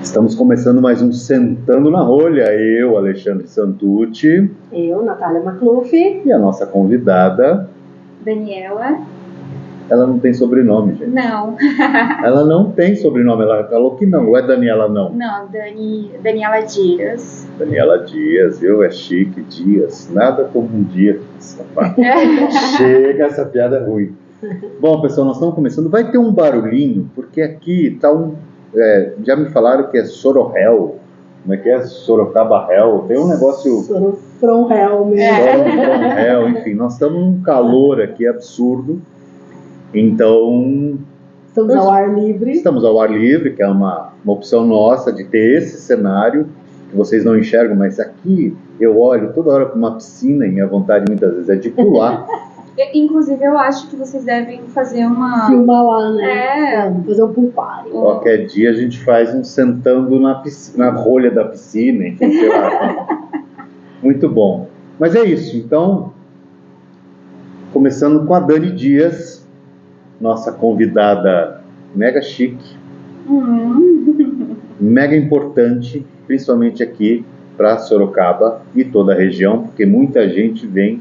Estamos começando mais um Sentando na Rolha. Eu, Alexandre Santucci. Eu, Natália Macluf. E a nossa convidada... Daniela. Ela não tem sobrenome, gente. Não. Ela não tem sobrenome, ela falou que não. Ou é Daniela não? Não, Daniela Dias. Daniela Dias, viu? É chique, Dias. Nada como um dia. Chega, essa piada é ruim. Bom, pessoal, nós estamos começando. Vai ter um barulhinho, porque aqui está já me falaram que é Sororel. Como é que é? Sorocaba Hell. Tem um negócio... From Hell mesmo. Sororel, enfim. Nós estamos num calor aqui absurdo. Então... Estamos ao ar livre. Estamos ao ar livre, que é uma opção nossa de ter esse cenário, que vocês não enxergam, mas aqui eu olho toda hora para uma piscina e minha vontade muitas vezes é de pular. Inclusive, eu acho que vocês devem fazer uma... Filmar lá, né? Fazer um pool party. Qualquer dia a gente faz um sentando na rolha da piscina, enfim, sei lá. Muito bom. Mas é isso, então, começando com a Dani Dias, nossa convidada mega chique, mega importante, principalmente aqui para Sorocaba e toda a região, porque muita gente vem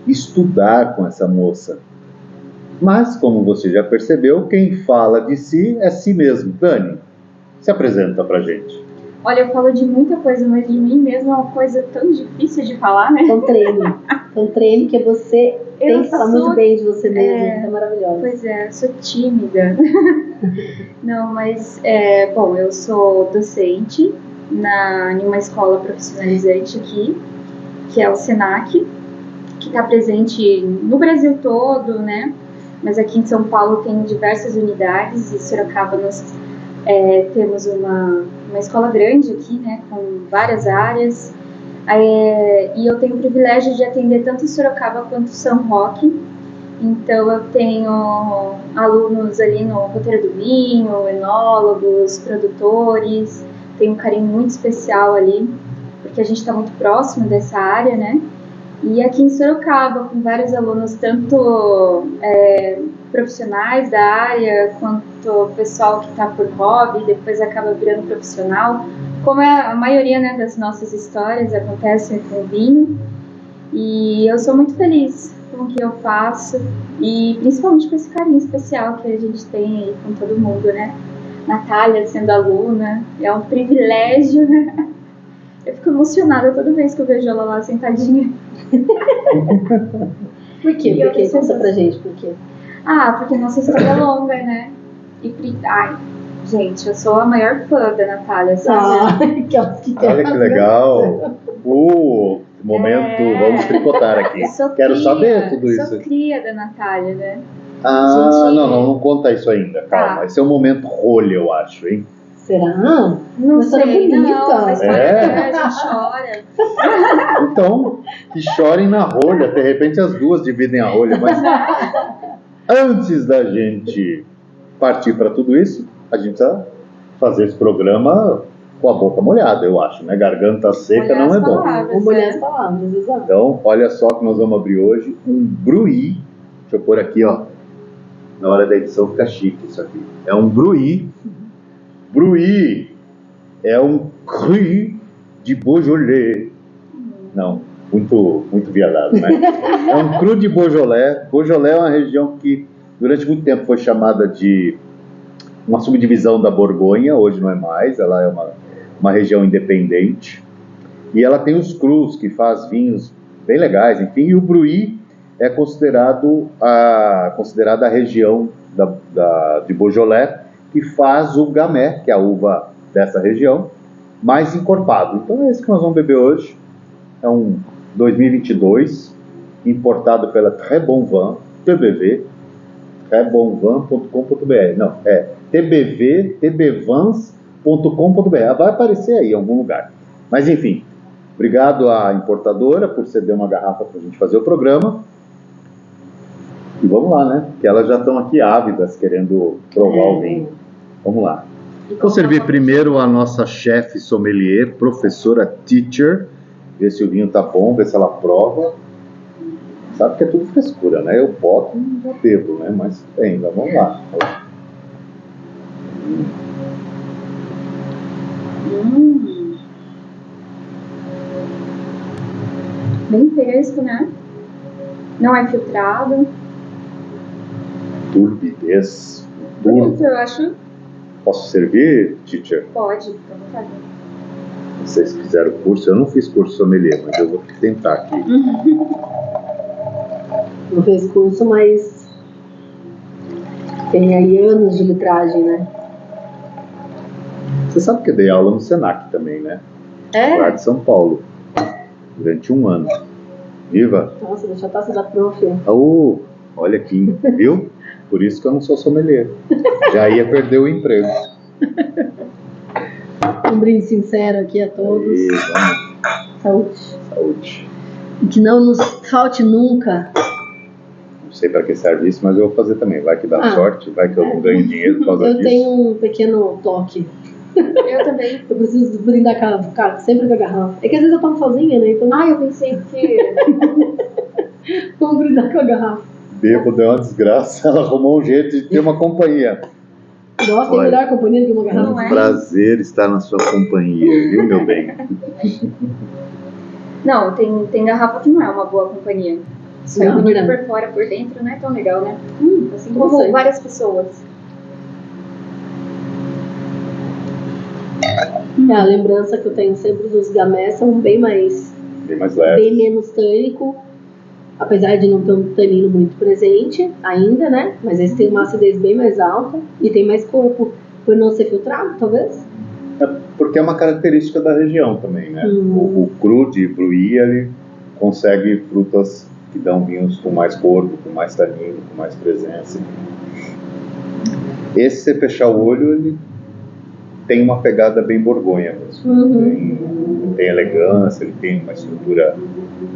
estudar com essa moça. Mas, como você já percebeu, quem fala de si é si mesmo. Dani, se apresenta pra gente. Olha, eu falo de muita coisa, mas de mim mesma é uma coisa tão difícil de falar, né? Então treme, que você tem que falar muito bem de você mesma, é maravilhosa. Pois é, eu sou tímida. Não, mas, bom, eu sou docente em uma escola profissionalizante aqui, que é o SENAC, que está presente no Brasil todo, né? Mas aqui em São Paulo tem diversas unidades, e em Sorocaba nós temos uma escola grande aqui, né? Com várias áreas. E eu tenho o privilégio de atender tanto Sorocaba quanto São Roque. Então eu tenho alunos ali no Roteiro do Vinho, enólogos, produtores. Tenho um carinho muito especial ali, porque a gente está muito próximo dessa área, né? E aqui em Sorocaba, com vários alunos, tanto profissionais da área, quanto pessoal que está por hobby, depois acaba virando profissional, como a maioria, né, das nossas histórias acontecem com o vinho. E eu sou muito feliz com o que eu faço, e principalmente com esse carinho especial que a gente tem aí com todo mundo, né? Natália sendo aluna, é um privilégio, né? Eu fico emocionada toda vez que eu vejo ela lá sentadinha. Por quê? Conta pra gente, por quê? Porque nossa história é longa, né? Gente, eu sou a maior fã da Natália, sabe? Olha que legal! Momento, vamos tricotar aqui. Quero saber tudo isso. Eu sou cria da Natália, né? Não conta isso ainda, calma. Esse é o momento rolha, eu acho, hein? Será? Não sei, não, mas pode a gente chora. Então, que chorem na rolha, de repente as duas dividem a rolha, mas antes da gente partir para tudo isso, a gente precisa fazer esse programa com a boca molhada, eu acho, né? Garganta seca não é bom. Vou molhar as palavras, exato. Então, olha só que nós vamos abrir hoje um Bruí. Deixa eu pôr aqui, ó. Na hora da edição fica chique isso aqui. É um Bruí. Bruí é um cru de Beaujolais. Não, muito viadado, né? É um cru de Beaujolais. Beaujolais é uma região que durante muito tempo foi chamada de uma subdivisão da Borgonha, hoje não é mais, ela é uma região independente. E ela tem os crus, que faz vinhos bem legais, enfim, e o Bruí é considerada a região de Beaujolais que faz o Gamay, que é a uva dessa região, mais encorpado. Então é esse que nós vamos beber hoje. É um 2022, importado pela Très Bon Vin, TBV, trèsbonvin.com.br. Não, é tbvans.com.br. Vai aparecer aí em algum lugar. Mas enfim, obrigado à importadora por ceder uma garrafa para a gente fazer o programa. E vamos lá, né? Que elas já estão aqui ávidas, querendo provar o vinho. Vamos lá. Vou servir primeiro a nossa chefe sommelier, professora teacher. Ver se o vinho tá bom, ver se ela prova. Sabe que é tudo frescura, né? Eu boto e já bebo, né? Mas ainda, vamos lá. Bem fresco, né? Não é filtrado. Turbidez. Bonito, eu acho. Posso servir, teacher? Pode, fica à vontade. Vocês fizeram curso, eu não fiz curso sommelier, mas eu vou tentar aqui. Não fez curso, mas tem aí anos de litragem, né? Você sabe que eu dei aula no Senac também, né? Lá de São Paulo, durante 1 ano. Viva! Nossa, deixa eu taça da prof. Olha aqui, viu? Por isso que eu não sou sommelier. Já ia perder o emprego. Um brinde sincero aqui a todos. Aí, Saúde. saúde. E que não nos falte nunca. Não sei para que serve isso, mas eu vou fazer também. Vai que dá sorte, vai que eu não ganho dinheiro por causa disso. Eu tenho um pequeno toque. Eu também. Eu preciso brindar sempre com a garrafa. É que às vezes eu tomo sozinha, né? Então, Eu pensei que... vamos brindar com a garrafa. Bêbado é uma desgraça. Ela arrumou um jeito de ter uma companhia. Nossa, tem melhor companhia do que uma garrafa. Não é? Prazer estar na sua companhia, viu, meu bem? Não, tem garrafa que não é uma boa companhia. Só é Não, bonito verdade. por fora, por dentro não é tão legal, né? Assim não como sei. várias pessoas. A lembrança que eu tenho sempre dos gamés são bem mais Bem mais leve. bem menos tânico, apesar de não ter um tanino muito presente ainda, né? Mas eles têm uma acidez bem mais alta e tem mais corpo, por não ser filtrado, talvez. Porque é uma característica da região também, né? O cru de Bruy, ele consegue frutas que dão vinhos com mais corpo, com mais tanino, com mais presença. Esse, se você fechar o olho, ele tem uma pegada bem borgonha mesmo. Ele tem elegância, ele tem uma estrutura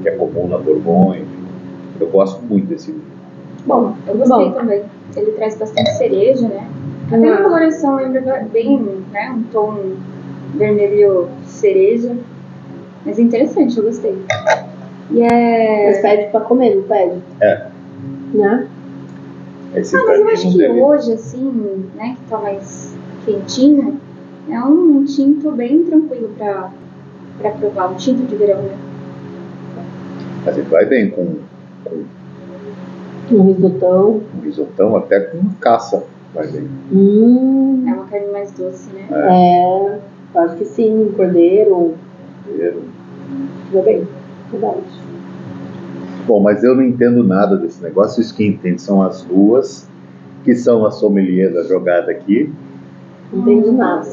que é comum na Borgonha. Eu gosto muito desse vinho. Bom, eu gostei também. Ele traz bastante cereja, né? Até a coloração lembra bem, né? Um tom vermelho cereja. Mas é interessante, eu gostei. Mas pede pra comer, não pede? Né? Esse Mas eu acho que dele, hoje, assim, né? Que tá mais quentinho, é um tinto bem tranquilo pra provar. Um tinto de verão, né? mas ele vai bem com Um risotão. um risotão, até com uma caça. Vai bem. É uma carne mais doce, né? Acho que sim, cordeiro. Vai bem, verdade. Bom, mas eu não entendo nada desse negócio. Isso que entende são as duas, que são as sommeliers da jogada aqui. Não entendo nada.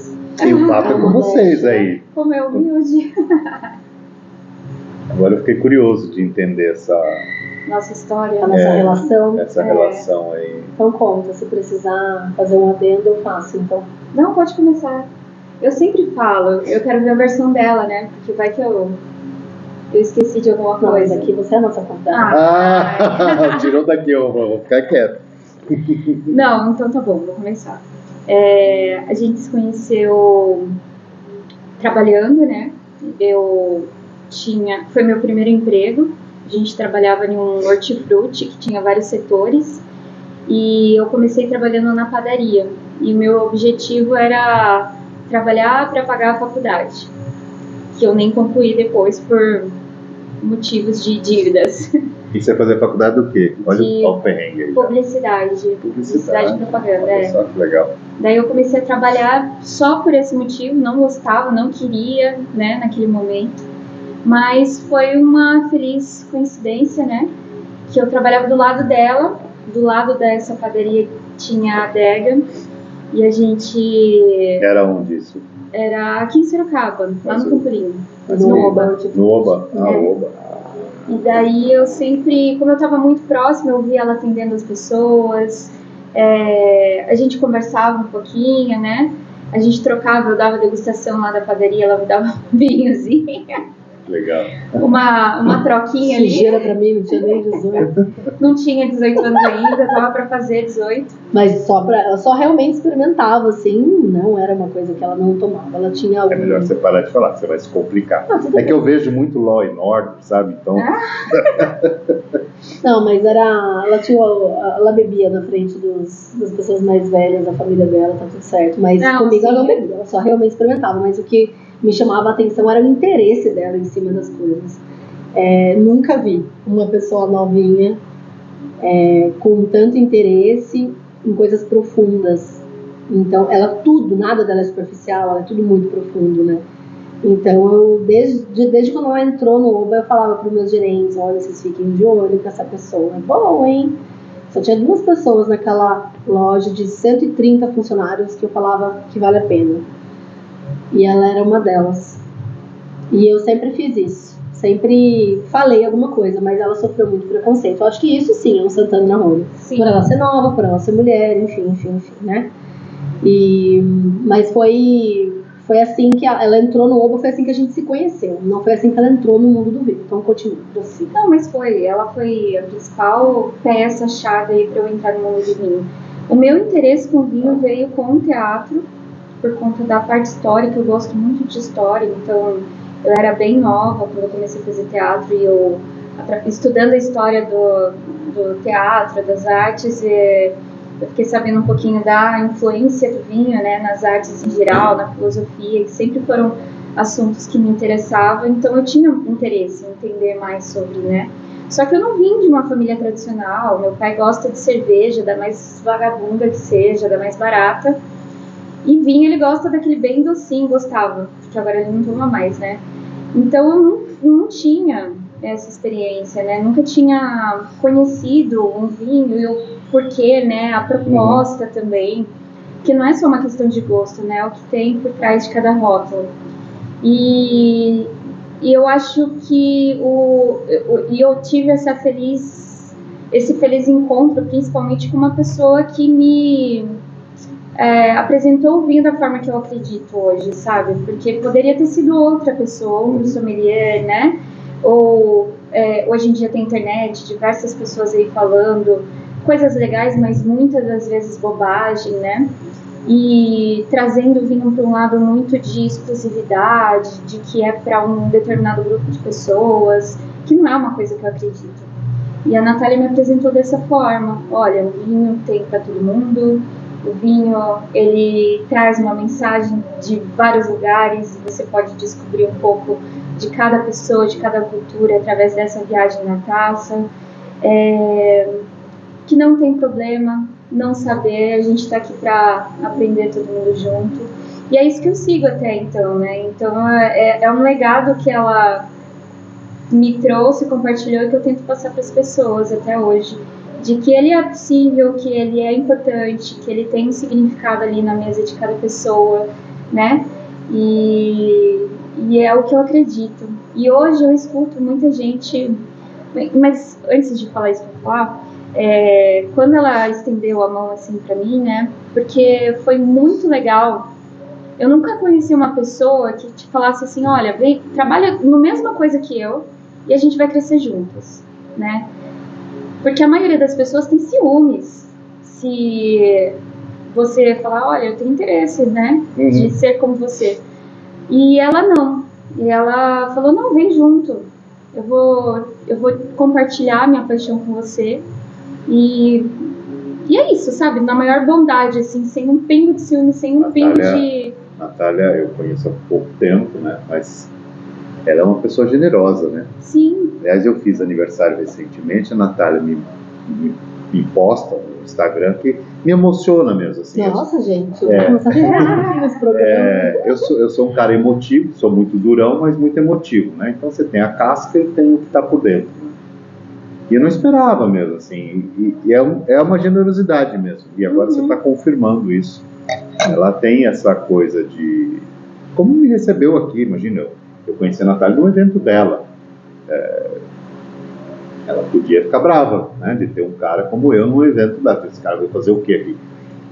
E o papo é com vocês aí. Como é humilde. Agora eu fiquei curioso de entender essa Nossa história. A nossa relação. relação aí. Então conta, se precisar fazer um adendo, eu faço, então. Não, pode começar. Eu sempre falo, eu quero ver a versão dela, né? Porque vai que eu esqueci de alguma Não, mas coisa. aqui você é a nossa convidada. Tirou daqui, eu vou ficar quieto. Não, então tá bom, vou começar. A gente se conheceu trabalhando, né? Foi meu primeiro emprego. A gente trabalhava em um hortifruti que tinha vários setores. E eu comecei trabalhando na padaria. E o meu objetivo era trabalhar para pagar a faculdade, que eu nem concluí depois por motivos de dívidas. E você fazer faculdade do quê? Olha o perrengue aí. Publicidade e propaganda. Olha só que legal. Daí eu comecei a trabalhar só por esse motivo, não gostava, não queria, né, naquele momento. Mas foi uma feliz coincidência, né, que eu trabalhava do lado dela, do lado dessa padaria tinha a adega, e a gente... Era onde isso? Era aqui em Sorocaba, lá no Camporinho. No Oba. No Oba? Oba. E daí eu sempre, como eu estava muito próxima, eu via ela atendendo as pessoas, a gente conversava um pouquinho, né? A gente trocava, eu dava degustação lá da padaria, ela me dava um vinhozinho. Legal. uma troquinha ali. Sujeira pra mim, não tinha nem 18. Não tinha 18 anos ainda, tava pra fazer 18. Mas ela só realmente experimentava, assim, não era uma coisa que ela não tomava. Ela tinha algum... É melhor você parar de falar, você vai se complicar. É que eu vejo muito Law and Order, sabe? Então... Não, mas ela bebia na frente das pessoas mais velhas, da família dela, tá tudo certo. Mas comigo ela não bebia, ela só realmente experimentava. Mas o que me chamava a atenção era o interesse dela em cima das coisas. Nunca vi uma pessoa novinha com tanto interesse em coisas profundas. Então, nada dela é superficial, ela é tudo muito profundo, né? Então, desde quando ela entrou no Oba, eu falava para os meus gerentes, olha, vocês fiquem de olho com essa pessoa. É bom, hein? Só tinha 2 pessoas naquela loja de 130 funcionários que eu falava que vale a pena. E ela era uma delas. E eu sempre fiz isso. Sempre falei alguma coisa, mas ela sofreu muito preconceito. Eu acho que isso sim é um Santana na roda. Por ela ser nova, por ela ser mulher, enfim, né? Mas foi assim que ela entrou no Oba, foi assim que a gente se conheceu. Não foi assim que ela entrou no mundo do vinho. Então continua, assim. Não, mas ela foi a principal peça-chave aí para eu entrar no mundo do vinho. O meu interesse com o vinho veio com o teatro, por conta da parte histórica. Eu gosto muito de história, então eu era bem nova quando eu comecei a fazer teatro e eu, estudando a história do teatro, das artes, eu fiquei sabendo um pouquinho da influência do vinho, né, nas artes em geral, na filosofia, que sempre foram assuntos que me interessavam, então eu tinha interesse em entender mais sobre, né. Só que eu não vim de uma família tradicional, meu pai gosta de cerveja, da mais vagabunda que seja, da mais barata, e vinho ele gosta daquele bem docinho, gostava, porque agora ele não toma mais, né. Então eu não tinha essa experiência, né, nunca tinha conhecido um vinho e o porquê, né, a proposta também, que não é só uma questão de gosto, né, é o que tem por trás de cada rótulo. E eu acho que eu tive esse feliz encontro, principalmente com uma pessoa que me apresentou o vinho da forma que eu acredito hoje, sabe? Porque poderia ter sido outra pessoa, um sommelier, né? Ou hoje em dia tem internet, diversas pessoas aí falando coisas legais, mas muitas das vezes bobagem, né? E trazendo o vinho para um lado muito de exclusividade, de que é para um determinado grupo de pessoas, que não é uma coisa que eu acredito. E a Natália me apresentou dessa forma: olha, o vinho tem para todo mundo, o vinho ele traz uma mensagem de vários lugares, você pode descobrir um pouco de cada pessoa, de cada cultura através dessa viagem na taça. Que não tem problema não saber, a gente está aqui para aprender todo mundo junto. E é isso que eu sigo até então, né? Então é um legado que ela me trouxe, compartilhou, e que eu tento passar para as pessoas até hoje, de que ele é possível, que ele é importante, que ele tem um significado ali na mesa de cada pessoa, né? E é o que eu acredito. E hoje eu escuto muita gente, mas antes de falar isso para falar, quando ela estendeu a mão assim para mim, né? Porque foi muito legal. Eu nunca conheci uma pessoa que te falasse assim: olha, vem, trabalha na mesma coisa que eu e a gente vai crescer juntas, né? Porque a maioria das pessoas tem ciúmes se você falar: olha, eu tenho interesse, né, de ser como você. E ela não. E ela falou: não, vem junto. Eu vou compartilhar minha paixão com você. E é isso, sabe? Na maior bondade, assim, sem um pingo de ciúme, sem um pingo de... Natália, eu conheço há pouco tempo, né? Mas ela é uma pessoa generosa, né? Sim. Aliás, eu fiz aniversário recentemente, a Natália me posta no Instagram, que me emociona mesmo. Assim, nossa, gente, eu vou começar a chorar nesse programa. Eu sou um cara emotivo, sou muito durão, mas muito emotivo, né? Então você tem a casca e tem o que está por dentro. Né? E eu não esperava mesmo, assim, e é uma generosidade mesmo. E agora você está confirmando isso. Ela tem essa coisa de... Como me recebeu aqui, imagina, eu conheci a Natália num evento dela. Ela podia ficar brava, né, de ter um cara como eu num evento dela. Esse cara vai fazer o quê aqui?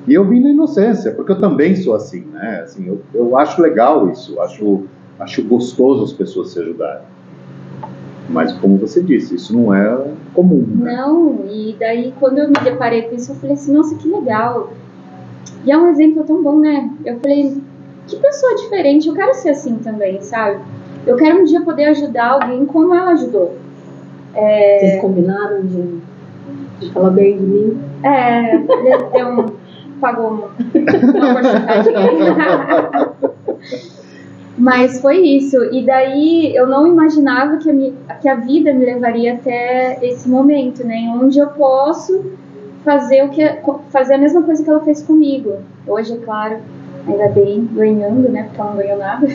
E eu vim na inocência, porque eu também sou assim, né? Assim, eu acho legal isso, acho gostoso as pessoas se ajudarem. Mas como você disse, isso não é comum, né? Não, e daí quando eu me deparei com isso, eu falei assim, nossa, que legal. E é um exemplo tão bom, né? Eu falei, que pessoa diferente, eu quero ser assim também, sabe? Eu quero um dia poder ajudar alguém como ela ajudou. Vocês combinaram de falar bem de mim? Pagou uma porcentagem. Mas foi isso. E daí eu não imaginava que a vida me levaria até esse momento, né? Onde eu posso fazer a mesma coisa que ela fez comigo. Hoje, é claro, ainda bem ganhando, né? Porque ela não ganhou nada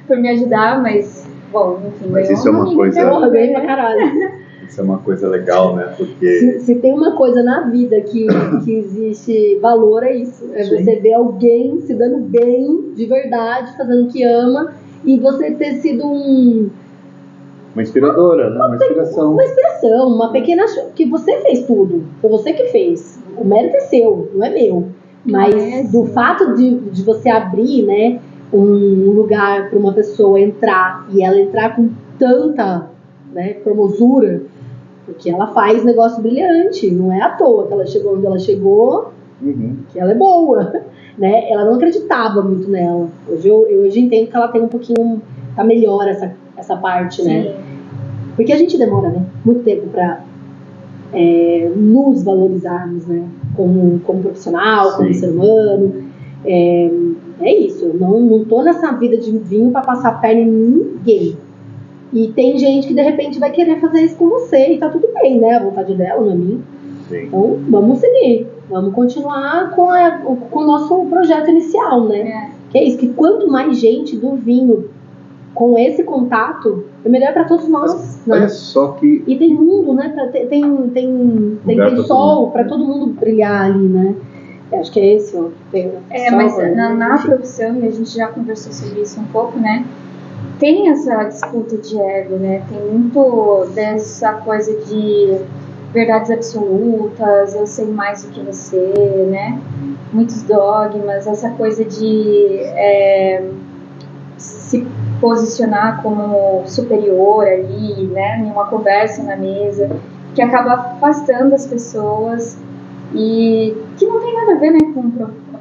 por me ajudar, mas bom, enfim. Mas isso é uma coisa. Eu ganhei pra caralho. Isso é uma coisa legal, né? Porque se tem uma coisa na vida que existe valor, é isso. É Sim. Você ver alguém se dando bem, de verdade, fazendo o que ama, e você ter sido uma inspiradora, né? Uma inspiração. Uma inspiração, uma pequena... que você fez tudo. Foi você que fez. O mérito é seu, não é meu. Mas do fato de você abrir, né, um lugar para uma pessoa entrar, e ela entrar com tanta, né, formosura, porque ela faz negócio brilhante, não é à toa que ela chegou onde ela chegou, que ela é boa, né? Ela não acreditava muito nela. Hoje eu entendo que ela tem um pouquinho, tá melhor essa parte, né? Sim. Porque a gente demora, né, muito tempo para nos valorizarmos, né, como profissional, como ser humano. É isso, eu não tô nessa vida de vinho para passar a perna em ninguém. E tem gente que de repente vai querer fazer isso com você e tá tudo bem, né? A vontade dela, não é minha. Sim. Então vamos seguir, vamos continuar com o nosso projeto inicial, né? Que é isso, que quanto mais gente do vinho com esse contato, é melhor para todos nós. Olha né? só que... E tem mundo, né? Tem sol para todo mundo brilhar ali, né? Eu acho que é esse, ó. Mas na profissão, e a gente já conversou sobre isso um pouco, né? Tem essa disputa de ego, né? Tem muito dessa coisa de verdades absolutas, eu sei mais do que você, né? Muitos dogmas, essa coisa de se posicionar como superior ali, né? Em uma conversa na mesa, que acaba afastando as pessoas e que não tem nada a ver, né,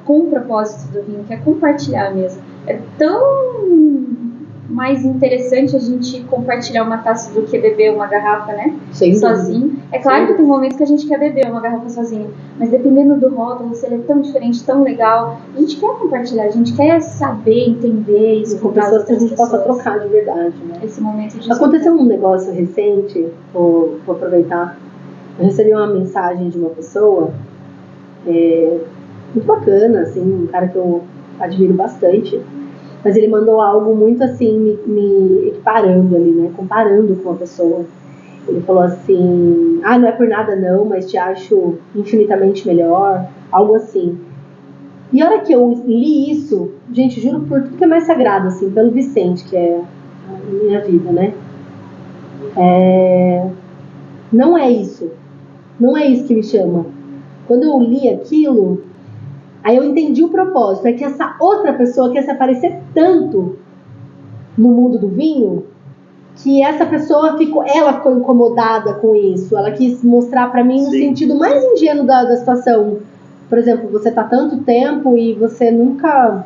com o propósito do vinho, que é compartilhar mesmo. É tão mais interessante a gente compartilhar uma taça do que beber uma garrafa, né? Sozinho. É claro que tem momentos que a gente quer beber uma garrafa sozinho, mas dependendo do rótulo, se ele é tão diferente, tão legal, a gente quer compartilhar, a gente quer saber, entender, escutar com pessoas que a gente possa trocar de verdade, né? Esse momento de Aconteceu um negócio recente, vou aproveitar. Eu recebi uma mensagem de uma pessoa muito bacana, assim, um cara que eu admiro bastante. Mas ele mandou algo muito assim, me equiparando ali, né? Comparando com a pessoa. Ele falou assim, não é por nada não, mas te acho infinitamente melhor. Algo assim. E a hora que eu li isso, gente, juro por tudo que é mais sagrado, assim, pelo Vicente, que é a minha vida, né? Não é isso. Não é isso que me chama. Quando eu li aquilo... Aí eu entendi o propósito, é que essa outra pessoa quer se aparecer tanto no mundo do vinho, que essa pessoa ficou incomodada com isso. Ela quis mostrar pra mim no sentido mais ingênuo da situação. Por exemplo, você tá tanto tempo e você nunca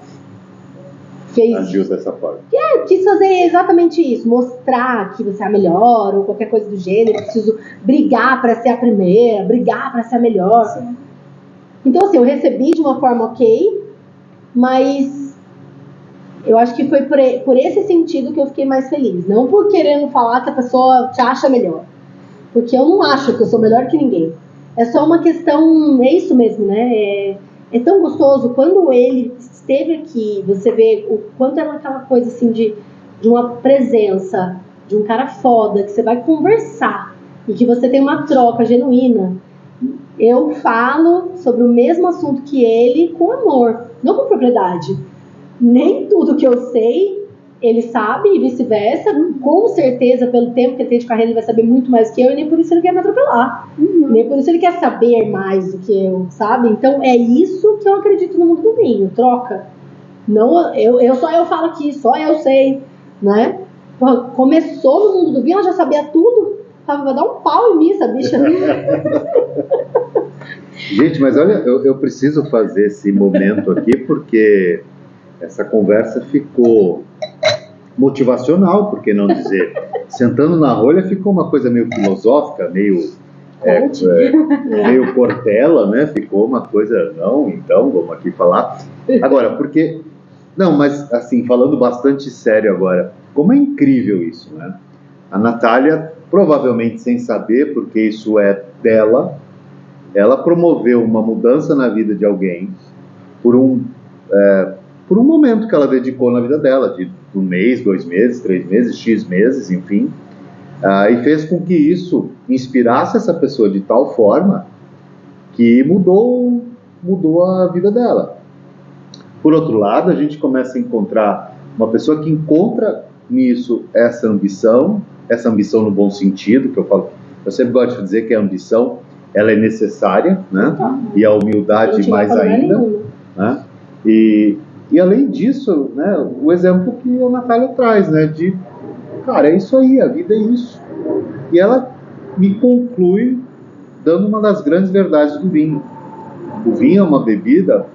fez... Agiu dessa forma. Quis fazer exatamente isso, mostrar que você é a melhor, ou qualquer coisa do gênero. Eu preciso brigar pra ser a primeira, brigar pra ser a melhor. Sim. Então, assim, eu recebi de uma forma ok, mas eu acho que foi por esse sentido que eu fiquei mais feliz. Não por querendo falar que a pessoa te acha melhor. Porque eu não acho que eu sou melhor que ninguém. É só uma questão, é isso mesmo, né? É tão gostoso. Quando ele esteve aqui, você vê o quanto é aquela coisa assim de uma presença, de um cara foda, que você vai conversar e que você tem uma troca genuína. Eu falo sobre o mesmo assunto que ele com amor, não com propriedade. Nem tudo que eu sei, ele sabe e vice-versa. Com certeza, pelo tempo que ele tem de carreira, ele vai saber muito mais que eu e nem por isso ele quer me atropelar. Nem por isso ele quer saber mais do que eu, sabe? Então é isso que eu acredito no mundo do vinho, troca. Não, eu falo aqui, só eu sei, né? Começou no mundo do vinho, ela já sabia tudo. Vai dar um pau em mim, essa bicha. Gente, mas olha, eu preciso fazer esse momento aqui porque essa conversa ficou motivacional, por que não dizer? Sentando na rolha ficou uma coisa meio filosófica, meio Cortella, né? Ficou uma coisa, não, então, vamos aqui falar. Agora, porque... Não, mas assim, falando bastante sério agora, como é incrível isso, né? A Natália, provavelmente sem saber, porque isso é dela, ela promoveu uma mudança na vida de alguém por um momento que ela dedicou na vida dela, de 1 mês, 2 meses, 3 meses, X meses, enfim, e fez com que isso inspirasse essa pessoa de tal forma que mudou a vida dela. Por outro lado, a gente começa a encontrar uma pessoa que encontra nisso essa ambição no bom sentido, que eu falo, eu sempre gosto de dizer que a ambição, ela é necessária, né? E a humildade mais ainda, né? E além disso, né, o exemplo que a Natália traz, né, de, cara, é isso aí, a vida é isso. E ela me conclui dando uma das grandes verdades do vinho. O vinho é uma bebida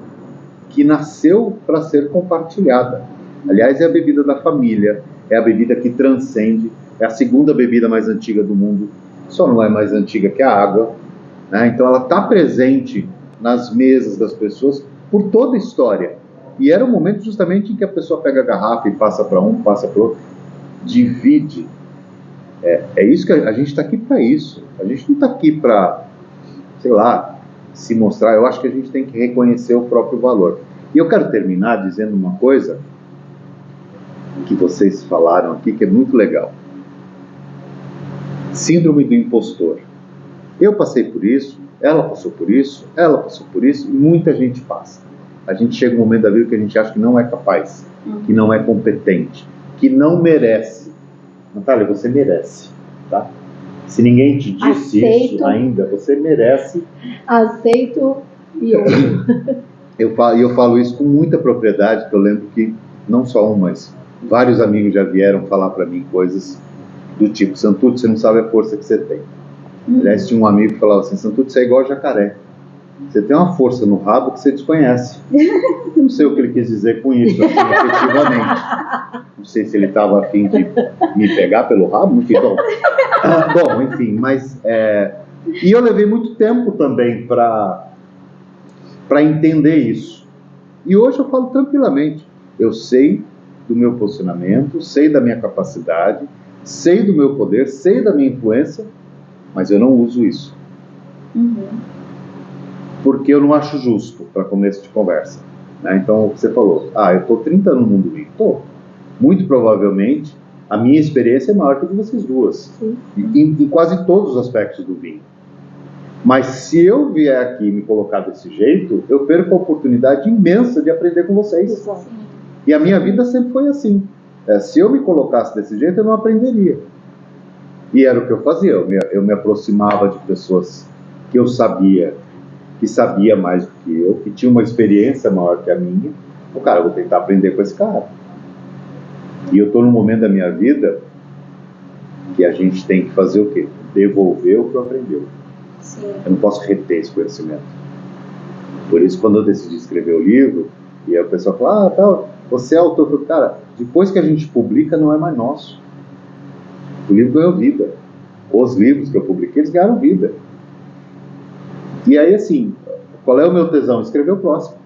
que nasceu para ser compartilhada. Aliás, é a bebida da família, é a bebida que transcende, é a segunda bebida mais antiga do mundo, só não é mais antiga que a água, né? Então ela está presente nas mesas das pessoas por toda a história. E era um momento justamente em que a pessoa pega a garrafa e passa para um, passa para o outro, divide. É isso que a gente está aqui para isso. A gente não está aqui para, sei lá, se mostrar. Eu acho que a gente tem que reconhecer o próprio valor. E eu quero terminar dizendo uma coisa que vocês falaram aqui, que é muito legal. Síndrome do impostor. Eu passei por isso, ela passou por isso, ela passou por isso, e muita gente passa. A gente chega um momento da vida que a gente acha que não é capaz, que não é competente, que não merece. Natália, você merece, tá? Se ninguém te disse isso ainda, você merece. Aceito e ouço. Eu falo isso com muita propriedade, porque eu lembro que não só um, mas vários amigos já vieram falar para mim coisas do tipo: Santucci, você não sabe a força que você tem. Aliás, tinha um amigo que falava assim: Santucci, você é igual jacaré. Você tem uma força no rabo que você desconhece. Não sei o que ele quis dizer com isso, assim, efetivamente. Não sei se ele estava a fim de me pegar pelo rabo, enfim, bom, enfim, mas... E eu levei muito tempo também para entender isso. E hoje eu falo tranquilamente. Eu sei do meu posicionamento, sei da minha capacidade, sei do meu poder, sei da minha influência, mas eu não uso isso. Porque eu não acho justo, para começo de conversa, né? Então, você falou, eu estou 30 anos no mundo vinho. Estou. Muito provavelmente, a minha experiência é maior que a de vocês duas. Em quase todos os aspectos do vinho. Mas se eu vier aqui me colocar desse jeito, eu perco a oportunidade imensa de aprender com vocês. E a minha vida sempre foi assim. Se eu me colocasse desse jeito, eu não aprenderia. E era o que eu fazia. Eu me aproximava de pessoas que eu sabia, que sabia mais do que eu, que tinha uma experiência maior que a minha. Eu vou tentar aprender com esse cara. E eu estou num momento da minha vida que a gente tem que fazer o quê? Devolver o que aprendeu. Sim. Eu não posso reter esse conhecimento. Por isso, quando eu decidi escrever o livro, e aí o pessoal fala, você é autor. Eu falei, depois que a gente publica, não é mais nosso. O livro ganhou vida. Os livros que eu publiquei, eles ganharam vida. E aí, assim, qual é o meu tesão? Escrever o próximo.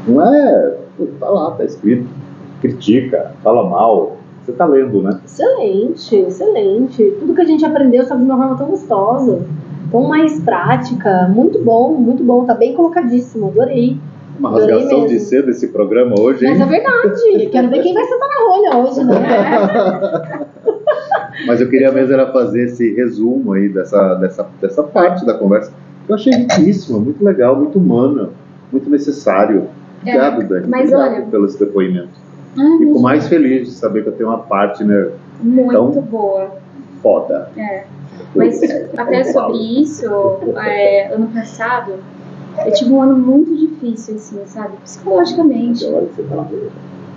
Não é... tá lá, tá escrito. Critica, fala mal. Você tá lendo, né? Excelente, excelente. Tudo que a gente aprendeu, sabe, de uma forma tão gostosa, tão mais prática. Muito bom. Tá bem colocadíssimo, adorei. Uma rasgação de seda esse programa hoje, hein? Mas é verdade. Quero ver quem vai sentar na rolha hoje, né? Mas eu queria mesmo era fazer esse resumo aí dessa parte da conversa. Eu achei riquíssima, muito legal, muito humana, muito necessário. Obrigado, Dani. Obrigado pelo esse depoimento. Fico mais feliz de saber que eu tenho uma partner muito boa. Foda. Mas até sobre isso, ano passado, eu tive um ano muito difícil, assim, sabe? Psicologicamente.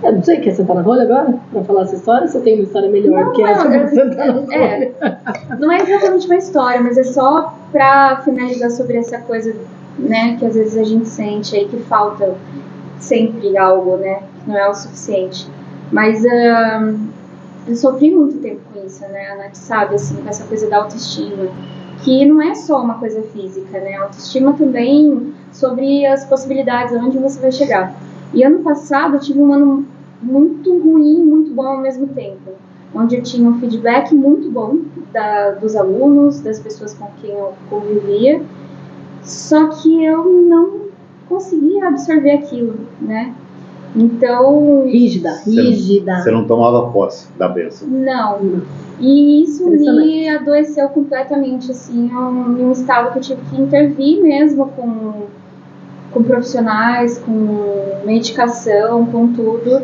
Eu não sei, quer sentar na rolha agora? Pra falar essa história? Você tem uma história melhor Não, que essa pra sentar na rolha? não é exatamente uma história, mas é só pra finalizar sobre essa coisa, né, que às vezes a gente sente aí que falta sempre algo, né, que não é o suficiente. Mas eu sofri muito tempo com isso, né, a Nath sabe, assim, com essa coisa da autoestima, que não é só uma coisa física, né, a autoestima também sobre as possibilidades, aonde você vai chegar. E ano passado eu tive um ano muito ruim e muito bom ao mesmo tempo, onde eu tinha um feedback muito bom dos alunos, das pessoas com quem eu convivia, só que eu não conseguia absorver aquilo, né? Então... Rígida. Você não tomava posse da bênção. Não. E isso me adoeceu completamente, assim, em um estado que eu tive que intervir mesmo com profissionais, com medicação, com tudo.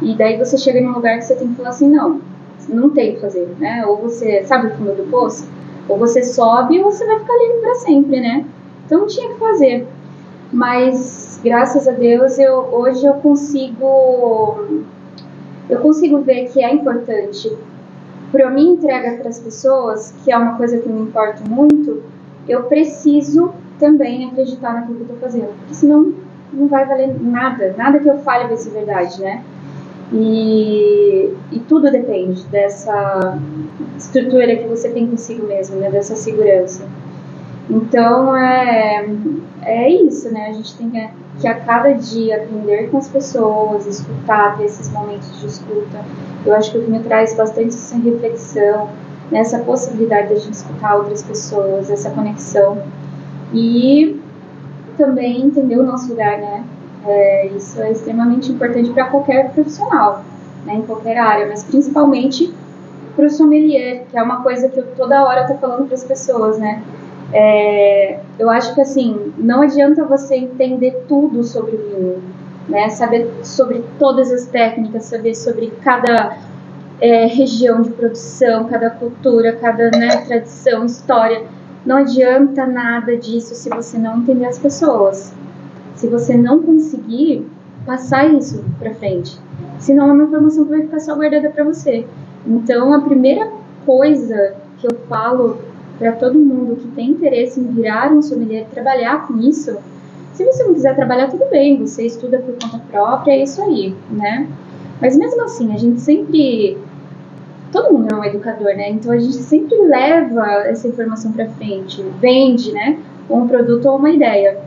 E daí você chega num lugar que você tem que falar assim, não tem o que fazer, né? Ou você, sabe o fundo do poço? Ou você sobe ou você vai ficar livre para sempre, né? Então não tinha o que fazer. Mas, graças a Deus, hoje eu consigo ver que é importante para mim entrega para as pessoas, que é uma coisa que me importa muito, eu preciso também acreditar naquilo que eu estou fazendo, porque senão não vai valer nada que eu fale vai ser verdade, né? E tudo depende dessa estrutura que você tem consigo mesmo, né? Dessa segurança. Então é isso, né? A gente tem que a cada dia aprender com as pessoas, escutar, ter esses momentos de escuta. Eu acho que o que me traz bastante essa reflexão, né? Essa possibilidade de a gente escutar outras pessoas, essa conexão e também entender o nosso lugar, né? Isso é extremamente importante para qualquer profissional, né? Em qualquer área, mas principalmente para o sommelier, que é uma coisa que eu toda hora estou falando para as pessoas, né? Eu acho que assim, não adianta você entender tudo sobre o vinho, né? Saber sobre todas as técnicas, saber sobre cada região de produção, cada cultura, cada, né, tradição, história. Não adianta nada disso se você não entender as pessoas. Se você não conseguir passar isso para frente. Senão é uma informação que vai ficar só guardada para você. Então, a primeira coisa que eu falo para todo mundo que tem interesse em virar um sommelier, trabalhar com isso, se você não quiser trabalhar, tudo bem, você estuda por conta própria, é isso aí, né? Mas mesmo assim, a gente sempre... Todo mundo é um educador, né? Então a gente sempre leva essa informação para frente, vende, né? Um produto ou uma ideia.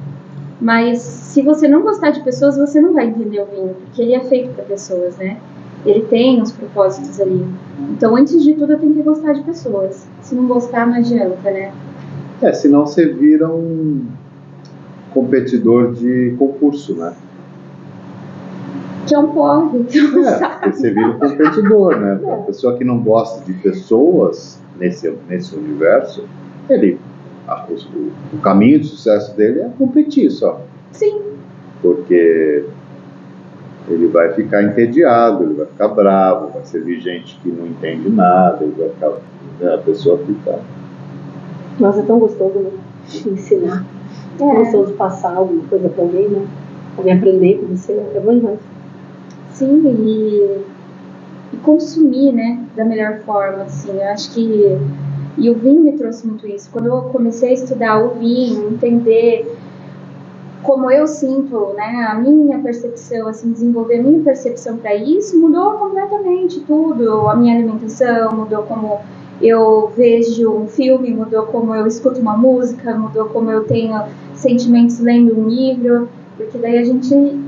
Mas se você não gostar de pessoas, você não vai entender o vinho, porque ele é feito para pessoas, né? Ele tem os propósitos ali. Então, antes de tudo, eu tenho que gostar de pessoas. Se não gostar, não adianta, né? Senão você vira um competidor de concurso, né? Que é um porre, que não sabe. Você vira um competidor, né? A pessoa que não gosta de pessoas nesse universo, o caminho de sucesso dele é competir só. Sim. Porque ele vai ficar entediado, ele vai ficar bravo, vai servir gente que não entende nada, ele vai ficar... A pessoa fica... Nossa, é tão gostoso, né? Ensinar. É tão gostoso de passar alguma coisa pra alguém, né? Alguém aprender com você, é bom demais. Sim, e consumir, né, da melhor forma, assim, eu acho que... E o vinho me trouxe muito isso. Quando eu comecei a estudar o vinho, entender como eu sinto, né, a minha percepção, assim, desenvolver a minha percepção para isso, mudou completamente tudo. A minha alimentação mudou, como eu vejo um filme, mudou como eu escuto uma música, mudou como eu tenho sentimentos lendo um livro, porque daí a gente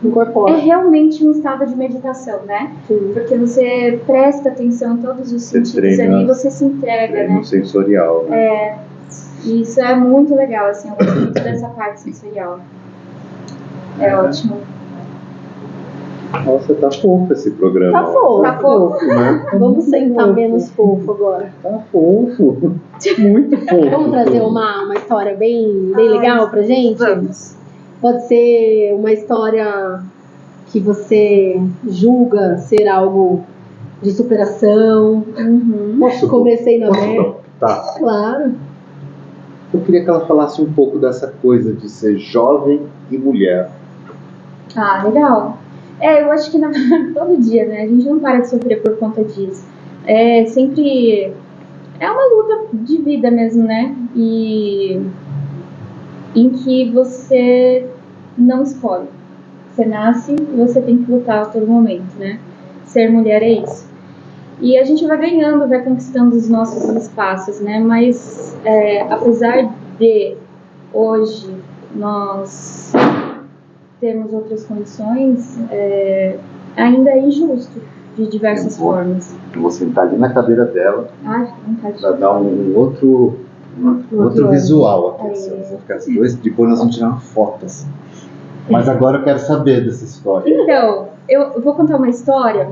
incorpora. É realmente um estado de meditação, né? Sim. Porque você presta atenção em todos os sentidos ali e você se entrega, né? Sensorial, né? E isso é muito legal, assim, eu gosto muito dessa parte sensorial. É ótimo. Nossa, tá fofo esse programa. Tá fofo, né? Vamos sentar menos fofo agora. Tá fofo. Muito fofo. Vamos trazer uma história bem legal pra gente? Vamos. Pode ser uma história que você julga ser algo de superação. Posso? Comecei na merda. Tá. Claro. Eu queria que ela falasse um pouco dessa coisa de ser jovem e mulher. Ah, legal. Eu acho que na verdade todo dia, né? A gente não para de sofrer por conta disso. Sempre é uma luta de vida mesmo, né? E em que você não escolhe. Você nasce e você tem que lutar a todo momento, né? Ser mulher é isso. E a gente vai ganhando, vai conquistando os nossos espaços, né? Mas apesar de hoje nós termos outras condições, ainda é injusto de diversas formas. Eu vou sentar ali na cadeira dela para dar um outro visual aqui. Assim, vou ficar os dois, depois nós vamos tirar uma foto. Assim. Mas agora eu quero saber dessa história. Então, eu vou contar uma história.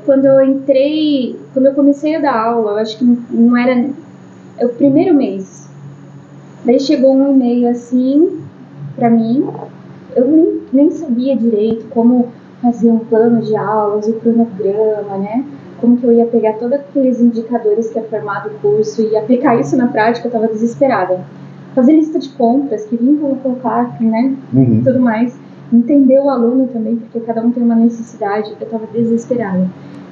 Quando eu comecei a dar aula, eu acho que não era o primeiro mês. Daí chegou um e-mail assim para mim. Eu nem sabia direito como fazer um plano de aulas, o cronograma, né? Como que eu ia pegar todos aqueles indicadores que é formado o curso e aplicar isso na prática. Eu estava desesperada. Fazer lista de compras, que vinha para colocar, né? Tudo mais. Entender o aluno também, porque cada um tem uma necessidade. Eu estava desesperada.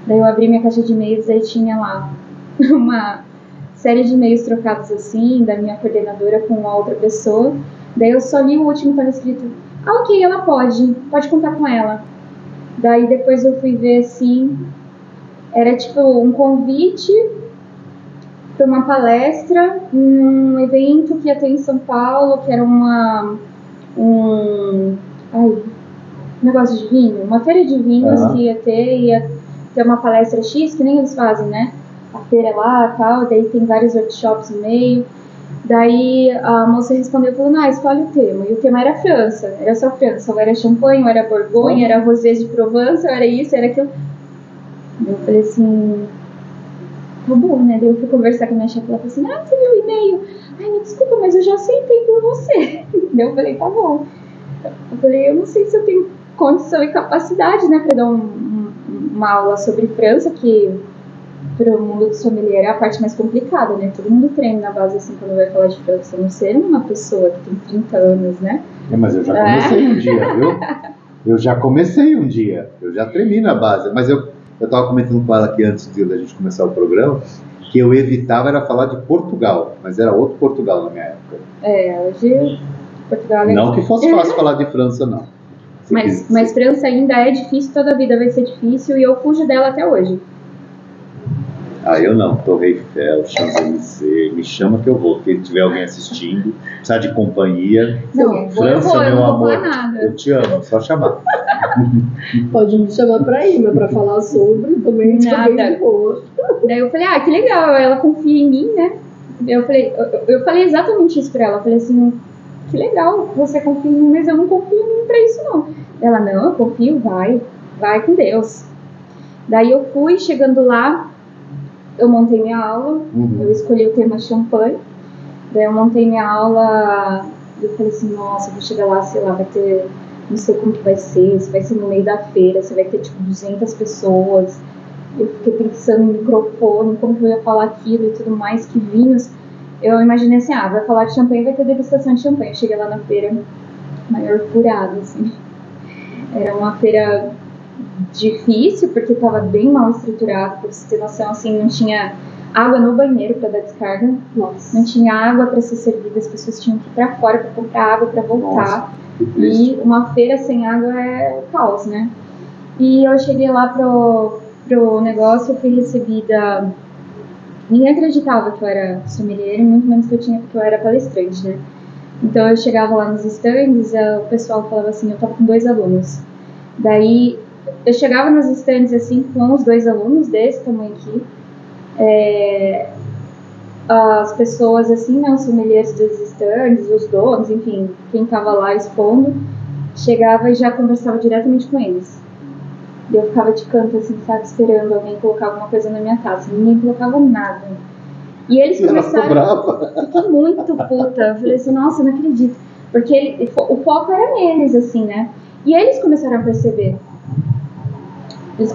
Daí eu abri minha caixa de e-mails e aí tinha lá uma série de e-mails trocados assim, da minha coordenadora com uma outra pessoa. Daí eu só li o último que estava escrito: ok, ela pode contar com ela. Daí depois eu fui ver assim, era tipo um convite para uma palestra, um evento que ia ter em São Paulo, que era um negócio de vinho, uma feira de vinhos que ia ter uma palestra X, que nem eles fazem, né? A feira lá e tal, daí tem vários workshops no meio. Daí a moça respondeu, falou, escolhe o tema. E o tema era França, era só França. Ou era champanhe, ou era Borgonha, era rosé de Provence, ou era isso, era aquilo. Eu falei assim, tá bom, né? Daí eu fui conversar com a minha chefe, ela falou assim, você viu o e-mail? Me desculpa, mas eu já aceitei por você. Daí eu falei, tá bom. Eu falei, eu não sei se eu tenho condição e capacidade, né, pra dar uma aula sobre França, que para o mundo do sommelier é a parte mais complicada, né? Todo mundo treina na base assim quando vai falar de França, a não ser uma pessoa que tem 30 anos, né? Mas eu já comecei um dia, viu? Eu já comecei um dia, eu já treinei na base, mas eu estava comentando com ela aqui antes da gente começar o programa, que eu evitava era falar de Portugal, mas era outro Portugal na minha época. Hoje Portugal é... Não que fosse fácil falar de França, não. Mas França ainda é difícil, toda a vida vai ser difícil e eu fujo dela até hoje. Eu não, Torre Eiffel, Champs-Élysées, me chama que eu vou. Se tiver alguém assistindo, precisa de companhia. Não, França, eu meu não vou amor, falar nada. eu te amo, só chamar. Pode me chamar pra ir, mas pra falar sobre também nada. De boa. Daí eu falei, que legal, ela confia em mim, né? Eu falei exatamente isso pra ela. Eu falei assim, que legal, você confia em mim, mas eu não confio em mim pra isso não. Ela, não, eu confio, vai com Deus. Daí eu fui, chegando lá, eu montei minha aula, eu escolhi o tema champanhe, daí eu montei minha aula, eu falei assim, nossa, eu vou chegar lá, sei lá, vai ter, não sei como que vai ser, se vai ser no meio da feira, se vai ter tipo 200 pessoas, eu fiquei pensando no microfone, como que eu ia falar aquilo e tudo mais, que vinhos, eu imaginei assim, vai falar de champanhe, vai ter degustação de champanhe, eu cheguei lá na feira, maior furada, assim, era uma feira difícil, porque estava bem mal estruturado, pra você ter noção, assim, não tinha água no banheiro para dar descarga, não tinha água para ser servida, as pessoas tinham que ir para fora para comprar água para voltar, e uma feira sem água é caos, né? E eu cheguei lá pro negócio, eu fui recebida, ninguém acreditava que eu era sommelier, muito menos que eu era palestrante, né? Então eu chegava lá nos stands, o pessoal falava assim, eu tava com 2 alunos, daí eu chegava nos stands assim com os 2 alunos desse tamanho aqui, as pessoas assim, né, os sommeliers dos stands, os donos, enfim, quem tava lá expondo, chegava e já conversava diretamente com eles. E eu ficava de canto assim, sabe, esperando alguém colocar alguma coisa na minha taça. Ninguém colocava nada. E eles começaram... Fiquei muito puta. Eu falei assim, nossa, não acredito. Porque o foco era neles, assim, né? E eles começaram a perceber. Eles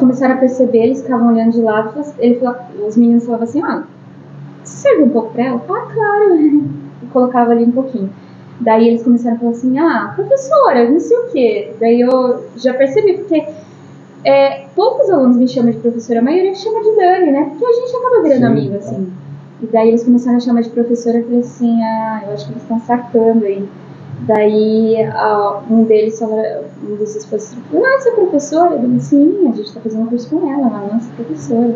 ficavam olhando de lado. Os meninos falavam assim, você serve um pouco pra ela? Claro. E colocava ali um pouquinho. Daí eles começaram a falar assim, professora, não sei o quê. Daí eu já percebi, porque poucos alunos me chamam de professora, a maioria chama de Dani, né? Porque a gente acaba virando amigo, assim. E daí eles começaram a chamar de professora, eu falei assim, eu acho que eles estão sacando aí. Daí um deles falou, um dos esposos falou, você é professora? Eu falei, sim, a gente está fazendo um curso com ela, nossa, professora.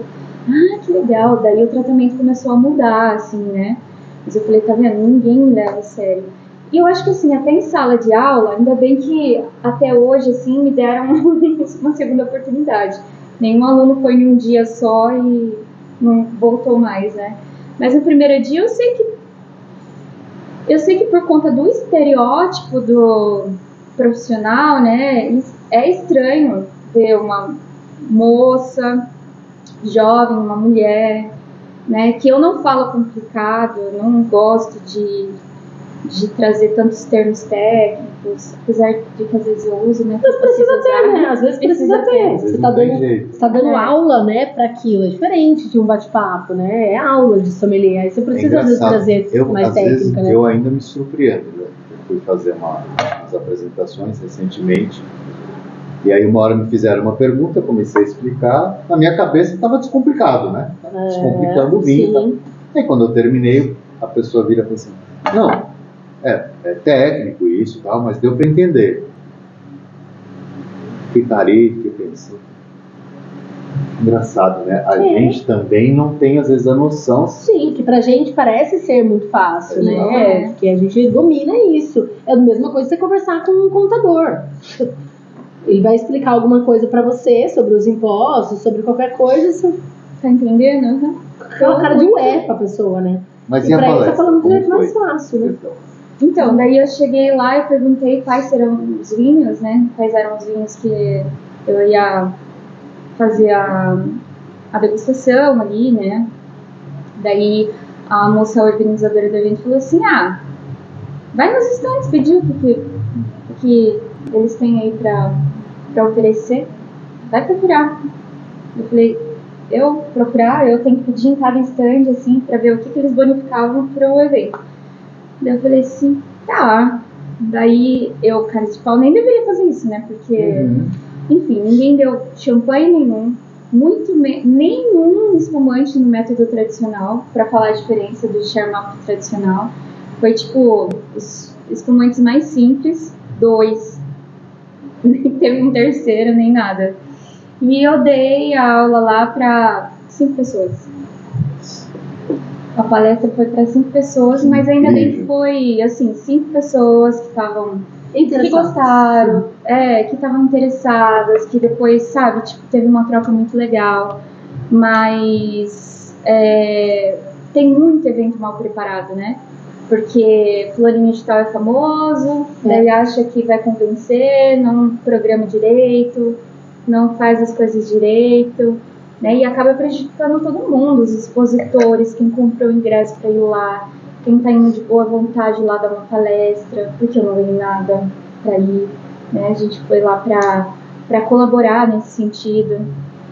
Que legal. Daí o tratamento começou a mudar, assim, né? Mas eu falei, tá vendo? Ninguém me leva a sério. E eu acho que, assim, até em sala de aula, ainda bem que até hoje, assim, me deram uma segunda oportunidade. Nenhum aluno foi em um dia só e não voltou mais, né? Mas no primeiro dia eu sei que por conta do estereótipo do profissional, né, é estranho ver uma moça jovem, uma mulher, né, que eu não falo complicado, eu não gosto de trazer tantos termos técnicos, apesar de que às vezes eu uso, né? Mas precisa ter, né? Às vezes precisa ter. Você tá dando aula, né, para aquilo. É diferente de um bate-papo, né? É aula de sommelier. Aí você precisa às vezes trazer mais técnica, né? Eu ainda me surpreendo. Eu fui fazer umas apresentações recentemente. E aí uma hora me fizeram uma pergunta, eu comecei a explicar. Na minha cabeça estava descomplicado, né? Descomplicando o vinho. Tá? Aí quando eu terminei, a pessoa vira e fala assim, não, é técnico isso e tal, mas deu para entender. Fiquei pensando. Engraçado, né? A gente também não tem, às vezes, a noção. Sim, que pra gente parece ser muito fácil, né? Porque a gente domina isso. É a mesma coisa que você conversar com um contador. Ele vai explicar alguma coisa pra você sobre os impostos, sobre qualquer coisa. Você tá entendendo? É uma cara de ué pra pessoa, né? Mas e pra ele tá falando de jeito mais fácil, né? Então, daí eu cheguei lá e perguntei quais serão os vinhos, né? Quais eram os vinhos que eu ia fazer a degustação ali, né? Daí a moça organizadora do evento falou assim, vai nos estandes pedir o que eles têm aí pra oferecer. Vai procurar. Eu falei, eu tenho que pedir em cada estande, assim, pra ver o que eles bonificavam pro evento. Daí eu falei assim, tá. Daí eu, cara de pau, nem deveria fazer isso, né? Porque, enfim, ninguém deu champanhe nenhum, nenhum espumante no método tradicional, pra falar a diferença do Sherlock tradicional. Foi tipo, os espumantes mais simples, 2. Nem teve um terceiro, nem nada. E eu dei a aula lá pra 5 pessoas. A palestra foi para 5 pessoas, mas ainda bem que foi, assim, 5 pessoas que estavam, que gostaram, que estavam interessadas, que depois, sabe, tipo, teve uma troca muito legal. Mas tem muito evento mal preparado, né? Porque fulaninho de tal é famoso, daí acha que vai convencer, não programa direito, não faz as coisas direito, né? E acaba prejudicando todo mundo, os expositores, quem comprou o ingresso para ir lá, quem está indo de boa vontade lá dar uma palestra, porque eu não ganhei nada para ir, né? A gente foi lá para colaborar nesse sentido.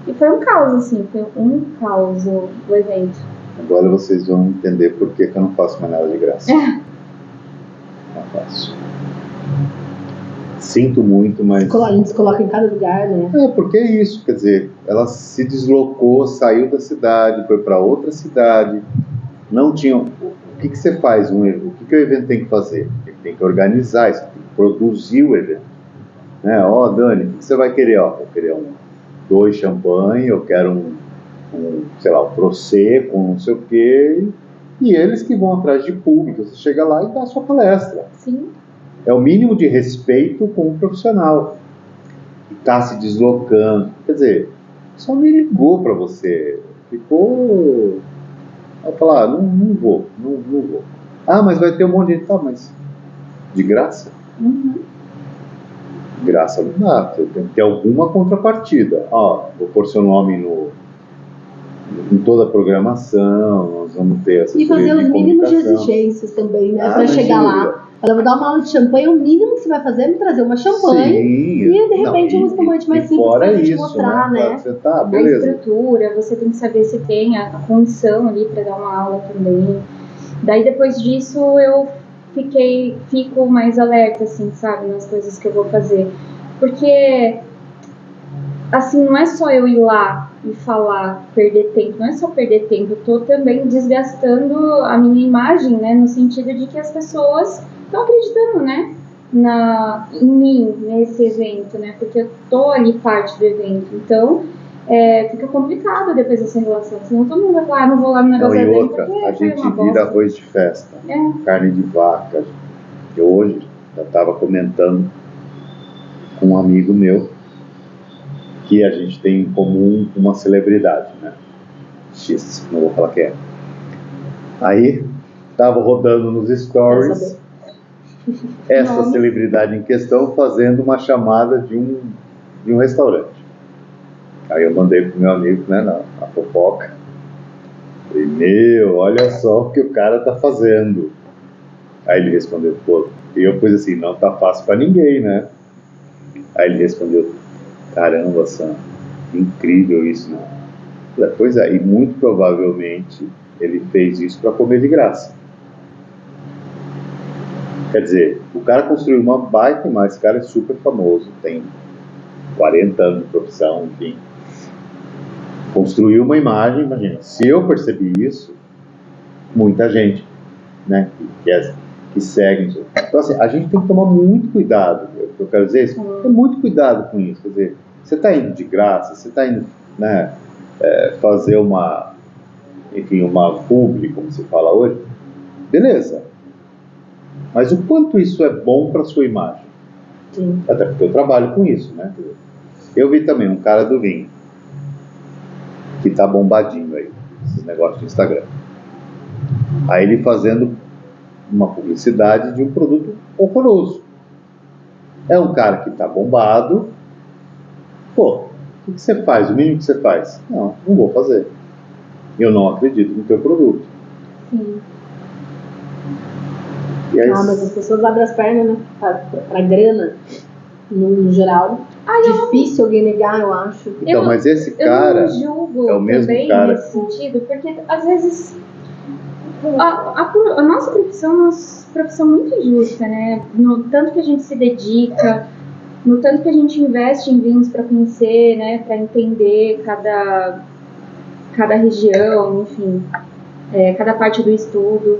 E foi um caos, assim, o evento. Agora vocês vão entender por que eu não faço mais nada de graça. Não faço. Sinto muito, mas... A gente se coloca em cada lugar, né? Porque é isso, quer dizer, ela se deslocou, saiu da cidade, foi para outra cidade, não tinha... O que você faz? O que o evento tem que fazer? Ele tem que organizar isso, tem que produzir o evento. Né? Dani, o que você vai querer? Eu queria 2 champanhe, eu quero sei lá, um prosecco, não sei o quê, e eles que vão atrás de público. Você chega lá e dá a sua palestra. Sim. É o mínimo de respeito com o profissional que está se deslocando. Quer dizer, só me ligou para você, ficou... Vai falar, não vou. Mas vai ter um monte de gente, mas de graça? De graça não dá, tem que ter alguma contrapartida. Vou pôr seu nome em toda a programação, nós vamos ter essa... E fazer os mínimos de exigências também, né? Para chegar lá. Ela vai dar uma aula de champanhe, o mínimo que você vai fazer é me trazer uma champanhe e de repente um espumante mais simples pra gente mostrar, né? Você tá, beleza. A estrutura, você tem que saber se tem a condição ali para dar uma aula também. Daí depois disso eu fico mais alerta, assim, sabe, nas coisas que eu vou fazer. Porque, assim, não é só eu ir lá e falar, perder tempo, não é só perder tempo, eu tô também desgastando a minha imagem, né, no sentido de que as pessoas estão acreditando, né, em mim, nesse evento, né, porque eu tô ali parte do evento, então fica complicado depois dessa relação, senão todo mundo vai falar, não vou lá no negócio Não, do e evento, outra, porque a foi gente uma vira bosta. arroz de festa, carne de vaca. Eu hoje já estava comentando com um amigo meu que a gente tem em comum uma celebridade, né? X, não vou falar quem é. Aí, estava rodando nos stories essa celebridade em questão fazendo uma chamada de um restaurante. Aí eu mandei pro meu amigo, né, na fofoca. Falei, meu, olha só o que o cara tá fazendo. Aí ele respondeu, pô, e eu pus assim, não tá fácil pra ninguém, né? Aí ele respondeu, caramba, Sam, incrível isso, né? Falei, pois é, e muito provavelmente ele fez isso para comer de graça. Quer dizer, o cara construiu uma baita, mas esse cara é super famoso, tem 40 anos de profissão, enfim. Construiu uma imagem, imagina, se eu percebi isso, muita gente, né, que segue isso. Então, assim, a gente tem que tomar muito cuidado, eu quero dizer isso, ter muito cuidado com isso, quer dizer, você está indo de graça, você está indo, né, fazer uma publi, como se fala hoje, beleza, mas o quanto isso é bom para a sua imagem? Sim. Até porque eu trabalho com isso, né? Eu vi também um cara do vinho que tá bombadinho aí, esses negócios de Instagram. Aí ele fazendo uma publicidade de um produto horroroso. É um cara que tá bombado. Pô, o que você faz? O mínimo que você faz? Não vou fazer. Eu não acredito no teu produto. Sim. E aí, mas as pessoas abrem as pernas, né? Pra grana, no geral. Difícil alguém negar, eu acho. Então, mas esse cara eu não julgo é o mesmo também cara nesse sentido, porque às vezes a nossa profissão é uma profissão muito injusta, né? No tanto que a gente se dedica, no tanto que a gente investe em vinhos para conhecer, né? Para entender cada região, enfim, cada parte do estudo.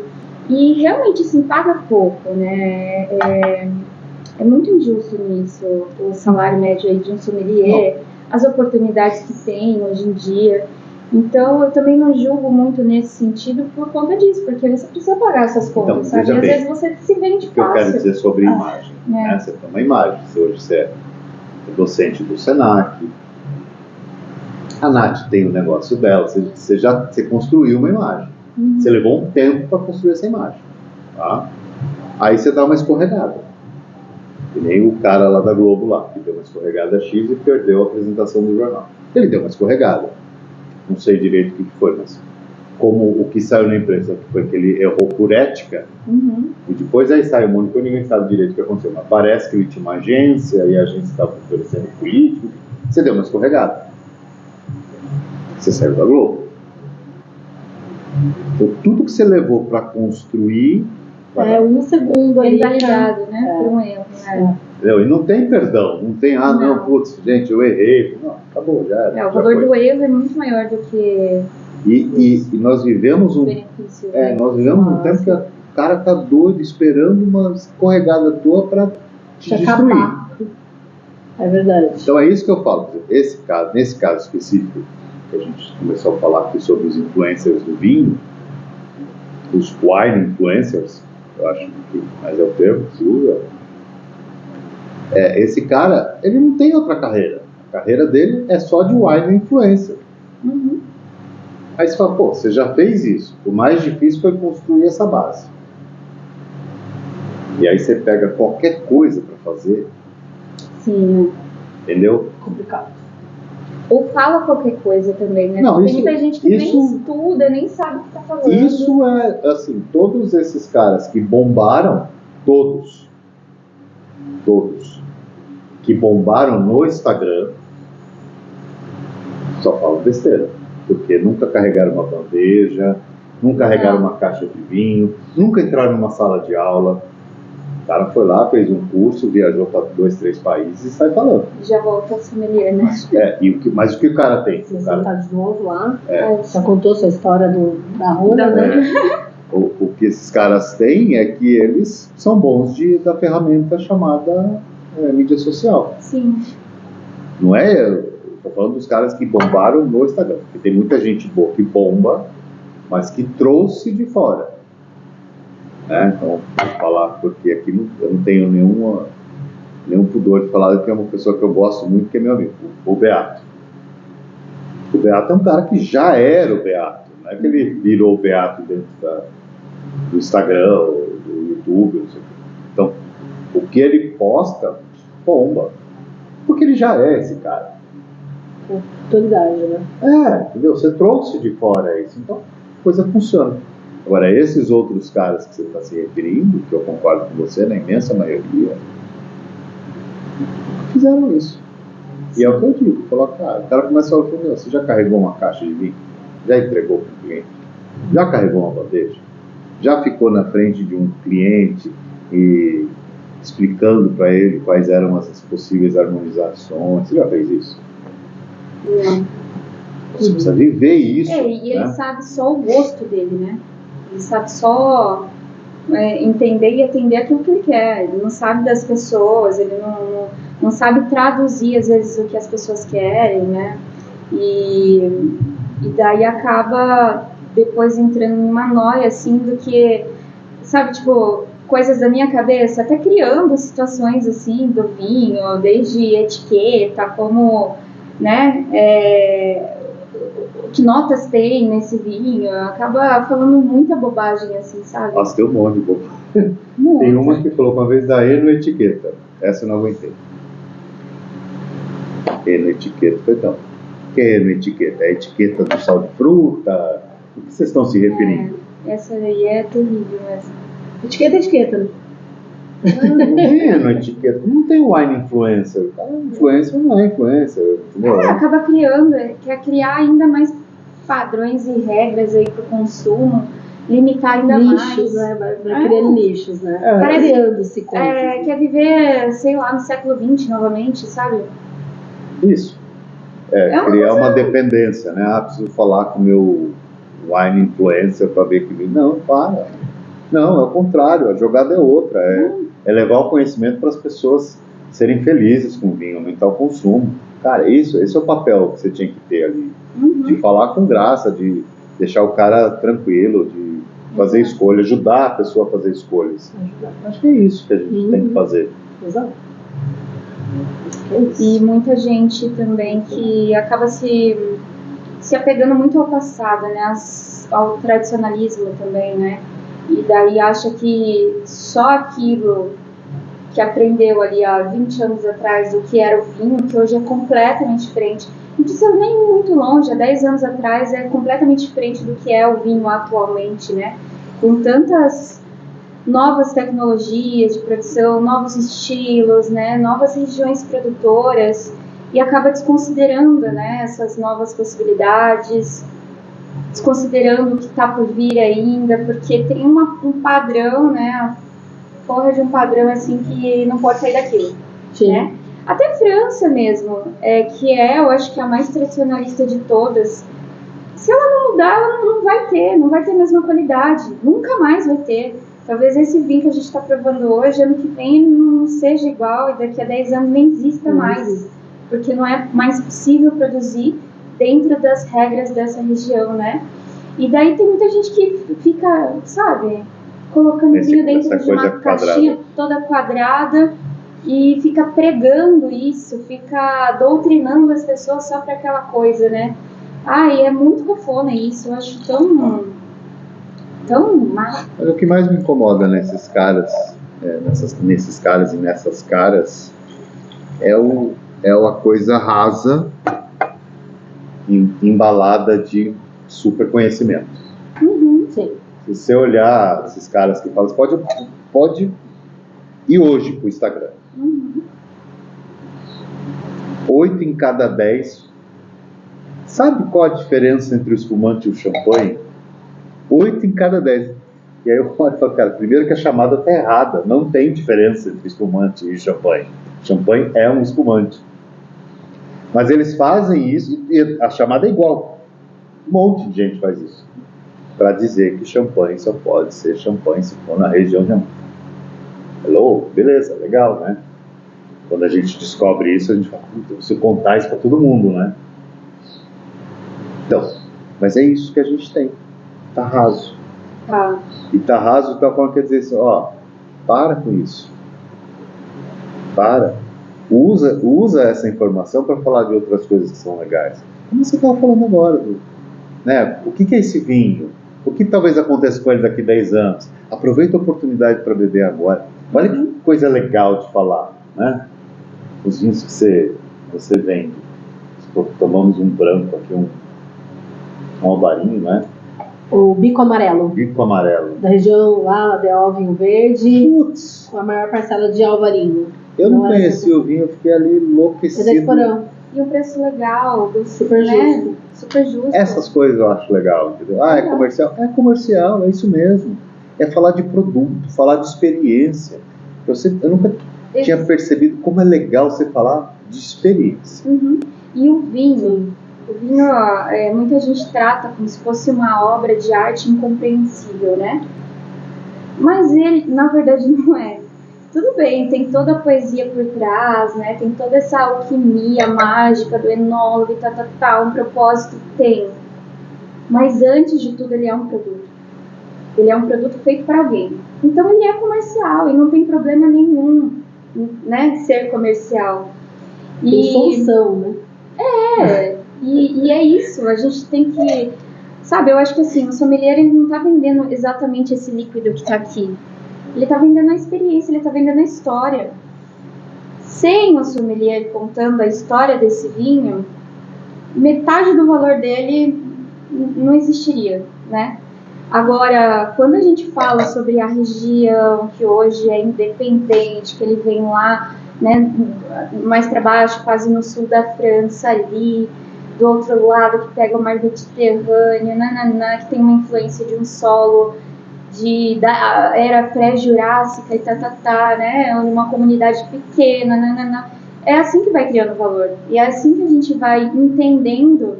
E realmente, assim, paga pouco, né? É muito injusto nisso, o salário médio aí de um sommelier, as oportunidades que tem hoje em dia. Então, eu também não julgo muito nesse sentido por conta disso, porque você precisa pagar essas contas, sabe? E às vezes você se vende fácil. O que eu quero dizer sobre imagem, né? Você tem uma imagem, hoje você é docente do Senac, a Nath tem o negócio dela, você construiu uma imagem. Você levou um tempo para construir essa imagem, tá? Aí você dá uma escorregada. Que nem o cara lá da Globo lá, que deu uma escorregada X e perdeu a apresentação do jornal. Ele deu uma escorregada. Não sei direito o que foi, mas como o que saiu na imprensa foi que ele errou por ética, e depois aí sai um monte de coisa, ninguém sabe direito o que aconteceu. Mas parece que ele tinha uma agência e a agência estava oferecendo político. Você deu uma escorregada. Você saiu da Globo. Então, tudo que você levou para construir... um segundo ali. Invalidado, né? Por um erro, né? E não tem perdão, não tem, não, putz, gente, eu errei. Não, acabou, já era. O valor do erro é muito maior do que... E nós vivemos um tempo que o cara tá doido, esperando uma escorregada tua para te destruir. É verdade. Então é isso que eu falo. Nesse caso específico, que a gente começou a falar aqui sobre os influencers do vinho, os wine influencers, eu acho que mais é o termo que se usa. Esse cara, ele não tem outra carreira. A carreira dele é só de wine influencer. Aí você fala, pô, você já fez isso. O mais difícil foi construir essa base. E aí você pega qualquer coisa para fazer. Sim. Entendeu? Complicado. Ou fala qualquer coisa também, né? Não, tem muita gente que nem estuda, nem sabe o que tá falando. Isso é, assim, todos esses caras que bombaram, todos que bombaram no Instagram, só falam besteira. Porque nunca carregaram uma bandeja, nunca carregaram uma caixa de vinho, nunca entraram numa sala de aula. O cara foi lá, fez um curso, viajou para 2, 3 países e sai falando. Já volta a sommelier, né? Mas o que o cara tem? Você tá de novo lá, É. já contou sua história da roda, né? O que esses caras têm é que eles são bons da ferramenta chamada mídia social. Sim. Não é... Estou falando dos caras que bombaram no Instagram, porque tem muita gente boa que bomba, mas que trouxe de fora. Né? Então, vou falar, porque aqui eu não tenho nenhum pudor de falar que é uma pessoa que eu gosto muito, que é meu amigo, o Beato. O Beato é um cara que já era o Beato, não é que ele virou o Beato dentro do Instagram, do YouTube, não sei o quê. Então, o que ele posta, bomba, porque ele já é esse cara. Autoridade, né? Entendeu? Você trouxe de fora isso, então a coisa funciona. Agora, esses outros caras que você está se referindo, que eu concordo com você, na imensa maioria, fizeram isso. E é o que eu digo, coloca, o cara começa a falar, você já carregou uma caixa de vinho? Já entregou para o cliente? Já carregou uma bandeja? Já ficou na frente de um cliente e explicando para ele quais eram as possíveis harmonizações? Você já fez isso? Não. Você precisa viver isso. E ele sabe só o gosto dele, né? Ele sabe só entender e atender aquilo que ele quer. Ele não sabe das pessoas, ele não sabe traduzir, às vezes, o que as pessoas querem, né? E daí acaba depois entrando numa noia, assim, do que, sabe, tipo, coisas da minha cabeça, até criando situações, assim, do vinho, desde etiqueta, como, né, que notas tem nesse vinho, acaba falando muita bobagem, assim, sabe? Nossa, tem um monte de bobagem. Tem uma que colocou uma vez da enoetiqueta. Essa eu não aguentei. Enoetiqueta, foi então. O que é enoetiqueta? É a etiqueta do sal de fruta? O que vocês estão se referindo? Essa aí é terrível mesmo. Etiqueta é etiqueta, né? Não tem enoetiqueta. Não tem wine influencer. Influencer não é influencer. Acaba criando, quer criar ainda mais padrões e regras aí para o consumo, limitar ainda nichos, mais. Né? Vai criando nichos, né? Criando-se coisas. Quer viver, sei lá, no século XX novamente, sabe? Isso. Criar uma dependência, né? Preciso falar com o meu wine influencer para ver que... Não, para. Não, é o contrário. A jogada é outra. É levar o conhecimento para as pessoas serem felizes com o vinho, aumentar o consumo. Cara, esse é o papel que você tinha que ter ali. De falar com graça, de deixar o cara tranquilo, de fazer escolha, ajudar a pessoa a fazer escolhas. Acho que é isso que a gente tem que fazer. Exato. E muita gente também que acaba se apegando muito ao passado, né? Ao tradicionalismo também, né? E daí acha que só aquilo que aprendeu ali há 20 anos atrás do que era o vinho, que hoje é completamente diferente. Não precisa nem ir muito longe, há 10 anos atrás é completamente diferente do que é o vinho atualmente, né? Com tantas novas tecnologias de produção, novos estilos, né? Novas regiões produtoras, e acaba desconsiderando, né, essas novas possibilidades, desconsiderando o que está por vir ainda, porque tem um padrão, né? A porra de um padrão assim que não pode sair daquilo. Sim. Né? Até a França mesmo, que eu acho que é a mais tradicionalista de todas, se ela não mudar, ela não vai ter a mesma qualidade, nunca mais vai ter. Talvez esse vinho que a gente está provando hoje, ano que vem, não seja igual, e daqui a 10 anos nem exista mais, porque não é mais possível produzir dentro das regras dessa região, né? E daí tem muita gente que fica, sabe, colocando vinho dentro de uma caixinha toda quadrada e fica pregando isso, fica doutrinando as pessoas só para aquela coisa, né? E é muito cafona isso, eu acho tão mal. Mas o que mais me incomoda nesses caras, nesses caras e nessas caras, é a coisa rasa, embalada de super conhecimento. Sim. Se você olhar esses caras que falam, pode ir hoje pro Instagram. 8 em cada 10. Sabe qual a diferença entre o espumante e o champanhe? 8 em cada 10. E aí eu olho e falo, cara, primeiro que a chamada tá errada, não tem diferença entre espumante e champanhe. Champanhe é um espumante. Mas eles fazem isso e a chamada é igual. Um monte de gente faz isso. Para dizer que champanhe só pode ser champanhe se for na região de Amônia. Hello? Beleza, legal, né? Quando a gente descobre isso, a gente fala, se contar isso para todo mundo, né? Então, mas é isso que a gente tem. Tá raso. Tá. E tá raso de tal forma que quer dizer assim, ó, para com isso. Para. Usa essa informação para falar de outras coisas que são legais. Como você estava falando agora, né? O que é esse vinho? O que talvez aconteça com ele daqui a 10 anos? Aproveita a oportunidade para beber agora. Olha que coisa legal de falar, né? Os vinhos que você vende. Tomamos um branco aqui, um alvarinho, né? O Bico Amarelo. Bico Amarelo. Da região lá, de Vinho Verde. Putz. Com a maior parcela de alvarinho. Eu não conheci o vinho, eu fiquei ali enlouquecido. E um preço legal, super justo. Super justo. Essas coisas eu acho legal, entendeu? Ah, é comercial? É comercial, é isso mesmo. É falar de produto, falar de experiência. Eu nunca tinha percebido como é legal você falar de experiência. Uhum. E o vinho, muita gente trata como se fosse uma obra de arte incompreensível, né? Mas ele, na verdade, não é. Tudo bem, tem toda a poesia por trás, né? Tem toda essa alquimia mágica do enólogo e um propósito tem. Mas antes de tudo, ele é um produto. Ele é um produto feito para alguém. Então ele é comercial e não tem problema nenhum, né, ser comercial. Tem solução, né? E é isso, a gente tem que... Sabe, eu acho que assim, o sommelier ele não está vendendo exatamente esse líquido que está aqui. Ele está vendendo a experiência, ele está vendendo a história. Sem o sommelier contando a história desse vinho, metade do valor dele não existiria, né? Agora, quando a gente fala sobre a região que hoje é independente, que ele vem lá, né, mais para baixo, quase no sul da França ali, do outro lado que pega o mar Mediterrâneo, que tem uma influência de um solo da era pré-jurássica e né, uma comunidade pequena, é assim que vai criando valor, e é assim que a gente vai entendendo,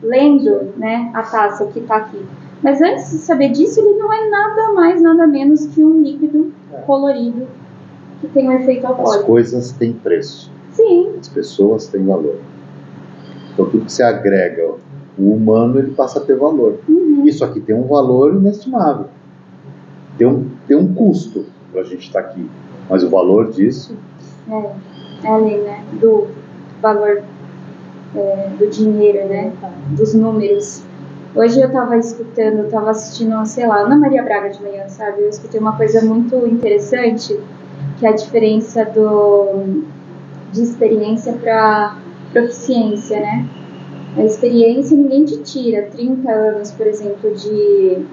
lendo, né, a taça que está aqui. Mas antes de saber disso, ele não é nada mais, nada menos que um líquido colorido que tem um efeito alcoólico. As coisas têm preço. Sim. As pessoas têm valor. Então tudo que você agrega, o humano, ele passa a ter valor. Uhum. Isso aqui tem um valor inestimável. Tem um custo para a gente estar aqui. Mas o valor disso... É além, né? Do valor do dinheiro, né? Dos números. Hoje eu estava assistindo, sei lá, Ana Maria Braga de manhã, sabe? Eu escutei uma coisa muito interessante, que é a diferença de experiência para proficiência, né? A experiência ninguém te tira, 30 anos, por exemplo, de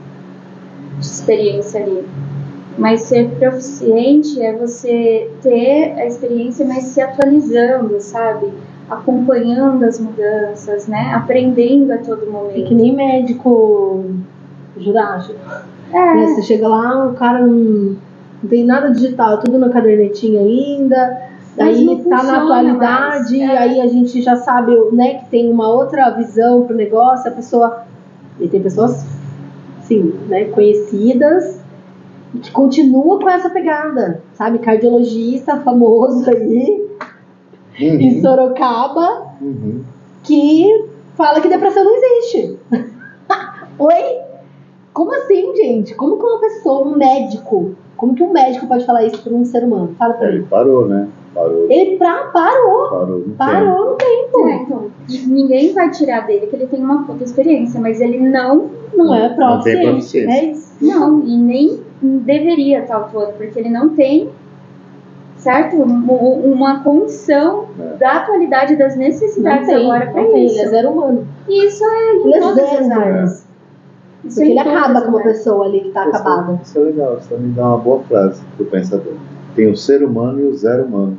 experiência ali. Mas ser proficiente é você ter a experiência, mas se atualizando, sabe? Acompanhando as mudanças, né? Aprendendo a todo momento. É que nem médico jurássico. Você chega lá, o cara não tem nada digital, tudo na cadernetinha ainda. Daí tá na atualidade, aí a gente já sabe, né, que tem uma outra visão pro negócio, a pessoa... E tem pessoas, sim, né, conhecidas, que continuam com essa pegada, sabe? Cardiologista famoso aí, em Sorocaba, que fala que depressão não existe. Oi? Como assim, gente? Como que uma pessoa, um médico, como que um médico pode falar isso para um ser humano? Fala pra mim. Ele parou, né? Ele parou no tempo. Então, ninguém vai tirar dele que ele tem uma puta experiência, mas ele não é proficiente. É isso. Não, e nem deveria estar atuando, porque ele não tem, certo? Uma condição da atualidade das necessidades agora para isso. Ele é zero humano. E isso é em todas as áreas. Porque ele acaba com uma pessoa ali que está acabada. Isso é legal, isso me dá uma boa frase do pensador. Tem o ser humano e o zero humano.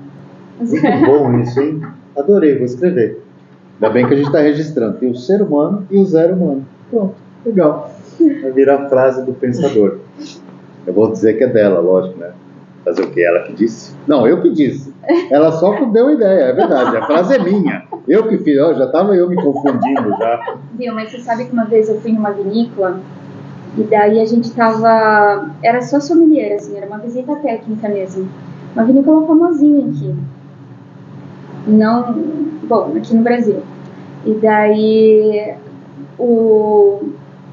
Muito bom isso, hein? Adorei, vou escrever. Ainda bem que a gente está registrando. Tem o ser humano e o zero humano. Pronto, legal. Vai virar a frase do pensador. Eu vou dizer que é dela, lógico, né? Fazer o quê? Ela que disse? Não, eu que disse. Ela só deu a ideia, é verdade. A frase é minha. Eu que fiz, já estava eu me confundindo já. Viu, mas você sabe que uma vez eu fui numa vinícola e daí a gente tava... Era só sommelier, assim, era uma visita técnica mesmo. Uma vinícola famosinha aqui. Não... Bom, aqui no Brasil. E daí o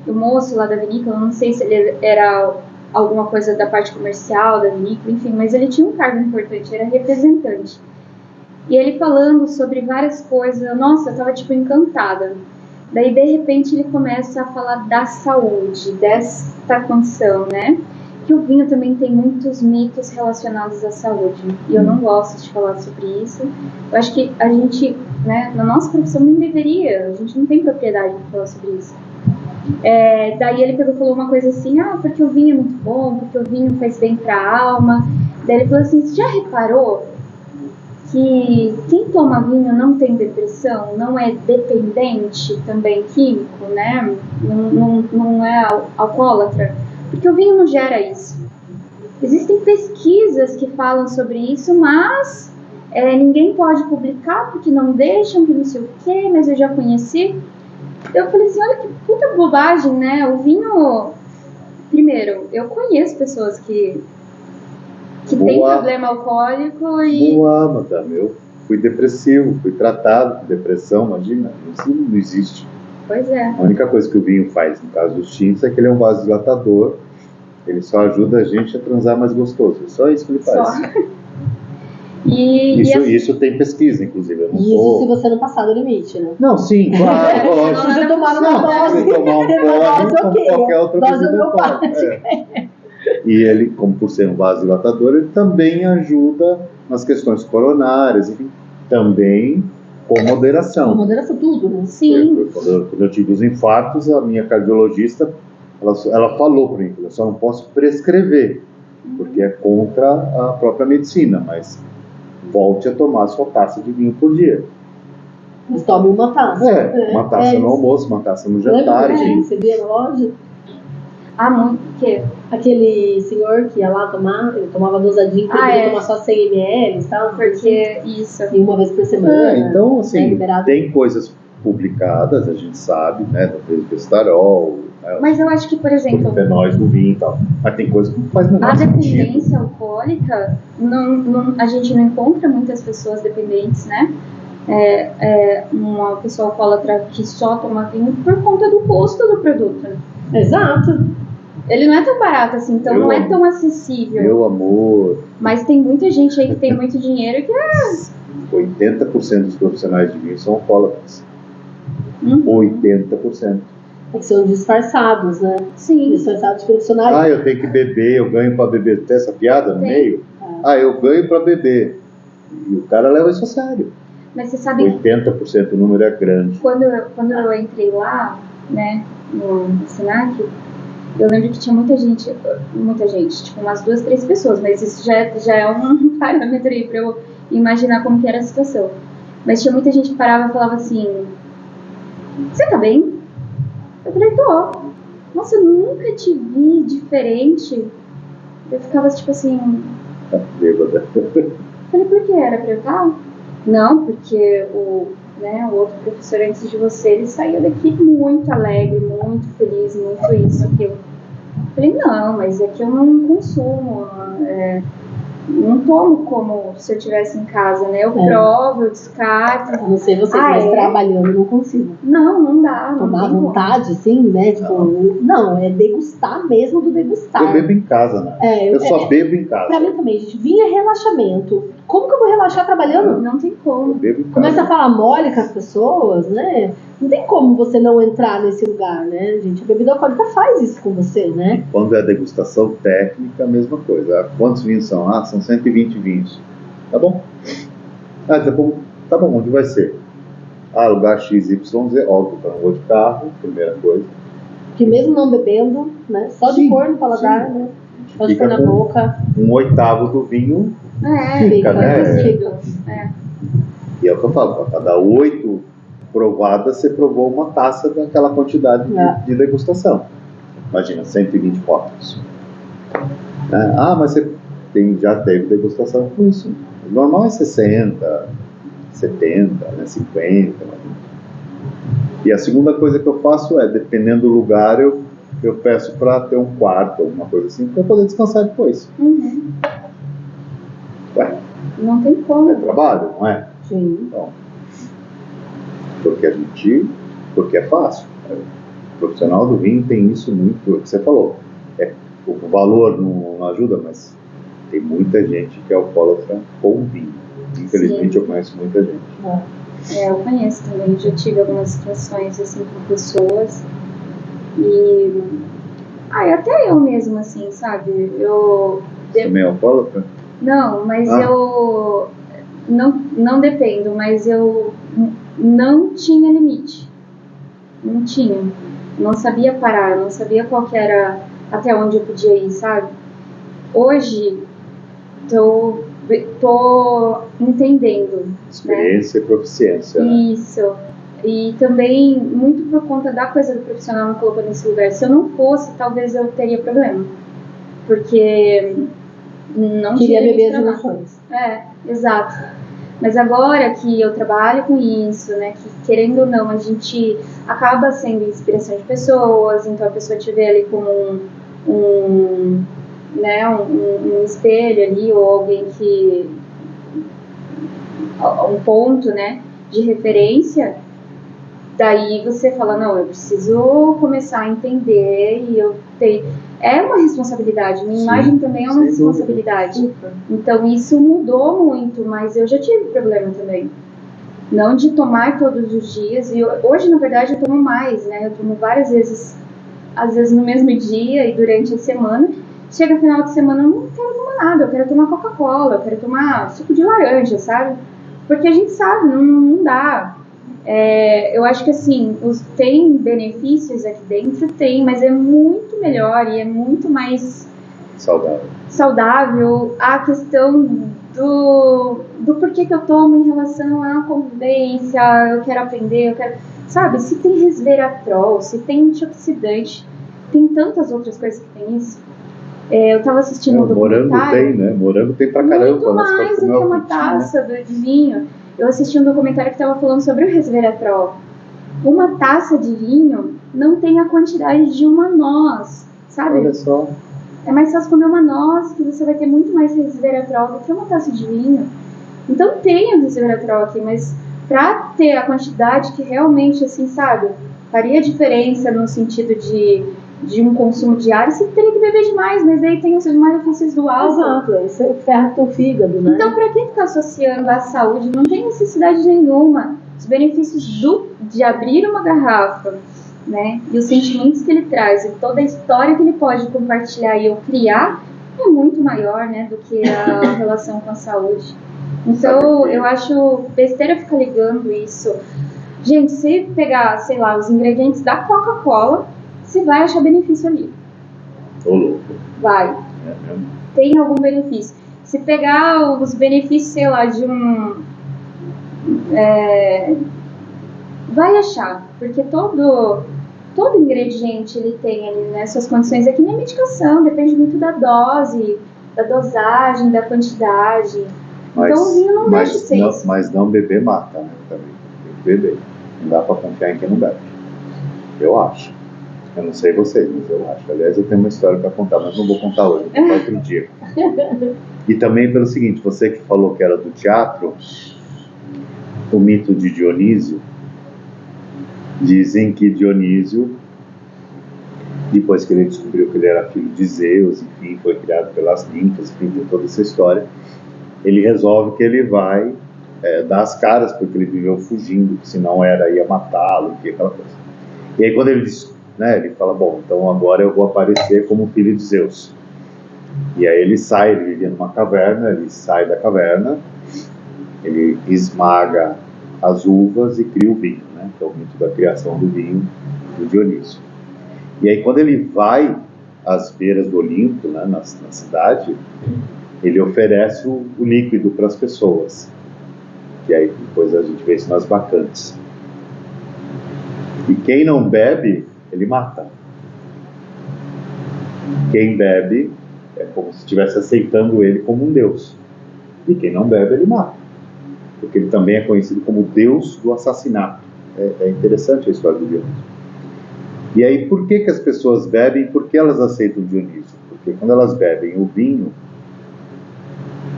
moço lá da vinícola, não sei se ele era alguma coisa da parte comercial da vinícola, enfim, mas ele tinha um cargo importante, era representante. E ele falando sobre várias coisas, nossa, eu tava tipo encantada. Daí de repente ele começa a falar da saúde, desta condição, né? Que o vinho também tem muitos mitos relacionados à saúde. E eu não gosto de falar sobre isso. Eu acho que a gente, né, na nossa profissão nem deveria, a gente não tem propriedade para falar sobre isso. Daí ele falou uma coisa assim, porque o vinho é muito bom, porque o vinho faz bem para a alma. Daí ele falou assim, você já reparou que quem toma vinho não tem depressão, não é dependente também químico, né? Não é alcoólatra? Porque o vinho não gera isso. Existem pesquisas que falam sobre isso, mas ninguém pode publicar porque não deixam, que não sei o quê, mas eu já conheci. Eu falei assim, olha que puta bobagem, né? O vinho... Primeiro, eu conheço pessoas que têm problema alcoólico e... Boa, madame, eu fui depressivo, fui tratado com depressão, imagina, isso não existe. Pois é. A única coisa que o vinho faz, no caso dos tintos, é que ele é um vasodilatador, ele só ajuda a gente a transar mais gostoso, é só isso que ele faz. Só. Isso tem pesquisa, inclusive. Eu não isso se você não passar do limite, né? Não, sim, claro, lógico. Se tomar uma dose, como qualquer outra bebida. E ele, como por ser um vasodilatador, ele também ajuda nas questões coronárias, enfim, também com moderação. Com moderação, tudo, né? Sim. Quando eu tive os infartos, a minha cardiologista, ela falou para mim que eu só não posso prescrever, porque é contra a própria medicina, mas volte a tomar sua taça de vinho por dia. Mas tome uma taça. Uma taça no almoço, uma taça no jantar. Você via na loja? Muito. O quê? Aquele senhor que ia lá tomar, ele tomava dosadinho, ele podia tomar só 100 ml e tal. Porque isso. E uma vez por semana. Então, assim, tem coisas publicadas, a gente sabe, né, do resveratrol, mas eu acho que, por exemplo, fenóis do vinho e tal, mas tem coisa que não faz menor sentido. A dependência alcoólica, a gente não encontra muitas pessoas dependentes, né? Uma pessoa alcoólatra que só toma vinho por conta do custo do produto. Exato. Ele não é tão barato assim, então não é tão acessível. Meu amor. Mas tem muita gente aí que tem muito dinheiro que 80% dos profissionais de vinho são alcoólatras. 80%. É que são disfarçados, né? Sim. Disfarçados profissionais. Eu tenho que beber, eu ganho pra beber. Tem essa piada no meio? Eu ganho pra beber. E o cara leva isso a sério. Mas você sabe... 80% o número é grande. Quando eu entrei lá, né, no Senac, eu lembro que tinha muita gente, tipo umas 2, 3 pessoas, mas isso já é um parâmetro aí pra eu imaginar como que era a situação. Mas tinha muita gente que parava e falava assim, você tá bem? Eu falei, tô. Nossa, eu nunca te vi diferente. Eu ficava tipo assim... Bêbada. Falei, por que? Era pra eu estar? Não, porque o outro professor antes de você, ele saiu daqui muito alegre, muito feliz, muito isso, aquilo. Eu falei, não, mas é que eu não consumo, não tomo como se eu estivesse em casa, né? Eu provo, eu descarto. Eu não sei vocês, mas trabalhando eu não consigo. Não dá. Tomar à vontade, assim, né? Tipo, não, é degustar mesmo do degustar. Eu bebo em casa, né? Eu só bebo em casa. Pra mim também, gente, vinho é relaxamento. Como que eu vou relaxar trabalhando? Não tem como. Eu bebo em casa. Começa a falar mole com as pessoas, né? Não tem como você não entrar nesse lugar, né, gente? A bebida alcoólica faz isso com você, né? Quando é degustação técnica, a mesma coisa. Quantos vinhos são? São 120 vinhos. Tá bom. Daqui a pouco, tá bom, onde vai ser? Lugar XYZ, óbvio, para não vou de carro, primeira coisa. Que mesmo não bebendo, né? Só de pôr no paladar, né? Só de pôr na boca. 1/8 do vinho fica, né? E é o que eu falo, para cada 8 provadas, você provou uma taça daquela quantidade de degustação. Imagina, 120 copos. Mas você já teve degustação com isso. O normal é 60, 70, né, 50. E a segunda coisa que eu faço é, dependendo do lugar, eu peço para ter um quarto, alguma coisa assim, para poder descansar depois. Uhum. Ué, não tem como. É trabalho, não é? Sim. Então, porque é fácil. O profissional do vinho tem isso muito, o que você falou. O valor não ajuda, mas tem muita gente que é alcoólatra com vinho. Infelizmente, eu conheço muita gente. Eu conheço também. Já tive algumas situações assim com pessoas. E até eu mesma, assim, sabe? Você também é alcoólatra? Não, mas eu não dependo, mas eu não tinha limite. Não tinha. Não sabia parar, não sabia qual que era, até onde eu podia ir, sabe? Hoje, tô entendendo. Experiência, né? E proficiência. Isso. Né? E também, muito por conta da coisa do profissional me colocou nesse lugar. Se eu não fosse, talvez eu teria problema. Porque não queria beber as emoções. Exato. Mas agora que eu trabalho com isso, né, que querendo ou não, a gente acaba sendo inspiração de pessoas, então a pessoa te vê ali como um espelho ali, ou alguém que... um ponto, né, de referência, daí você fala, não, eu preciso começar a entender e eu tenho... É uma responsabilidade, minha imagem também é uma responsabilidade. Então isso mudou muito, mas eu já tive problema também. Não de tomar todos os dias, e hoje na verdade eu tomo mais, né? Eu tomo várias vezes, às vezes no mesmo dia e durante a semana. Chega no final de semana eu não quero tomar nada, eu quero tomar Coca-Cola, eu quero tomar suco de laranja, sabe? Porque a gente sabe, não dá. Eu acho que assim, tem benefícios aqui dentro, tem, mas é muito melhor e é muito mais saudável a questão do porquê que eu tomo em relação à convivência, eu quero aprender, sabe, se tem resveratrol, se tem antioxidante, tem tantas outras coisas que tem isso. Eu tava assistindo um documentário. Morango tem, né? Morango tem pra caramba. Muito mais do que uma taça de vinho. Eu assisti um documentário que estava falando sobre o resveratrol. Uma taça de vinho não tem a quantidade de uma noz, sabe? Olha só. É mais fácil comer uma noz, que você vai ter muito mais resveratrol do que uma taça de vinho. Então tem o resveratrol aqui, mas pra ter a quantidade que realmente, assim, sabe, faria diferença no sentido de um consumo diário, você teria que beber demais, mas aí tem os malefícios do álcool. Exato, isso ferra teu fígado, né? Então, pra que ficar associando à saúde? Não tem necessidade nenhuma. Os benefícios de abrir uma garrafa, né, e os sentimentos que ele traz, e toda a história que ele pode compartilhar e eu criar, é muito maior, né, do que a relação com a saúde. Então, eu acho besteira ficar ligando isso. Gente, se pegar, sei lá, os ingredientes da Coca-Cola, você vai achar benefício ali. Ô, louco. Vai. Tem algum benefício. Se pegar os benefícios, sei lá, de vai achar. Porque todo ingrediente ele tem ali, né, suas condições. É que nem a medicação, depende muito da dose, da dosagem, da quantidade. Então o vinho não deixa de ser isso. Mas não beber mata, né? Também. Tem que beber. Não dá pra confiar em quem não bebe. Eu acho. Eu não sei vocês, mas eu acho. Aliás, eu tenho uma história para contar, mas não vou contar hoje, vou contar outro dia. E também pelo seguinte, você que falou que era do teatro, o mito de Dionísio, dizem que Dionísio, depois que ele descobriu que ele era filho de Zeus, enfim, foi criado pelas ninfas, enfim, tem toda essa história, ele resolve que ele vai dar as caras, porque ele viveu fugindo, que senão ia matá-lo, aquela coisa. E aí quando ele ele fala, bom, então agora eu vou aparecer como filho de Zeus. E aí ele vivia numa caverna, ele sai da caverna, ele esmaga as uvas e cria o vinho, né? Que é o mito da criação do vinho do Dionísio. E aí quando ele vai às beiras do Olimpo, né, na cidade, ele oferece o líquido para as pessoas. E aí depois a gente vê isso nas bacantes. E quem não bebe, ele mata. Quem bebe É como se estivesse aceitando ele como um Deus. E quem não bebe, ele mata. Porque ele também é conhecido como Deus do assassinato. É interessante a história do Dionísio. E aí, por que as pessoas bebem? Por que elas aceitam o Dionísio? Porque quando elas bebem o vinho,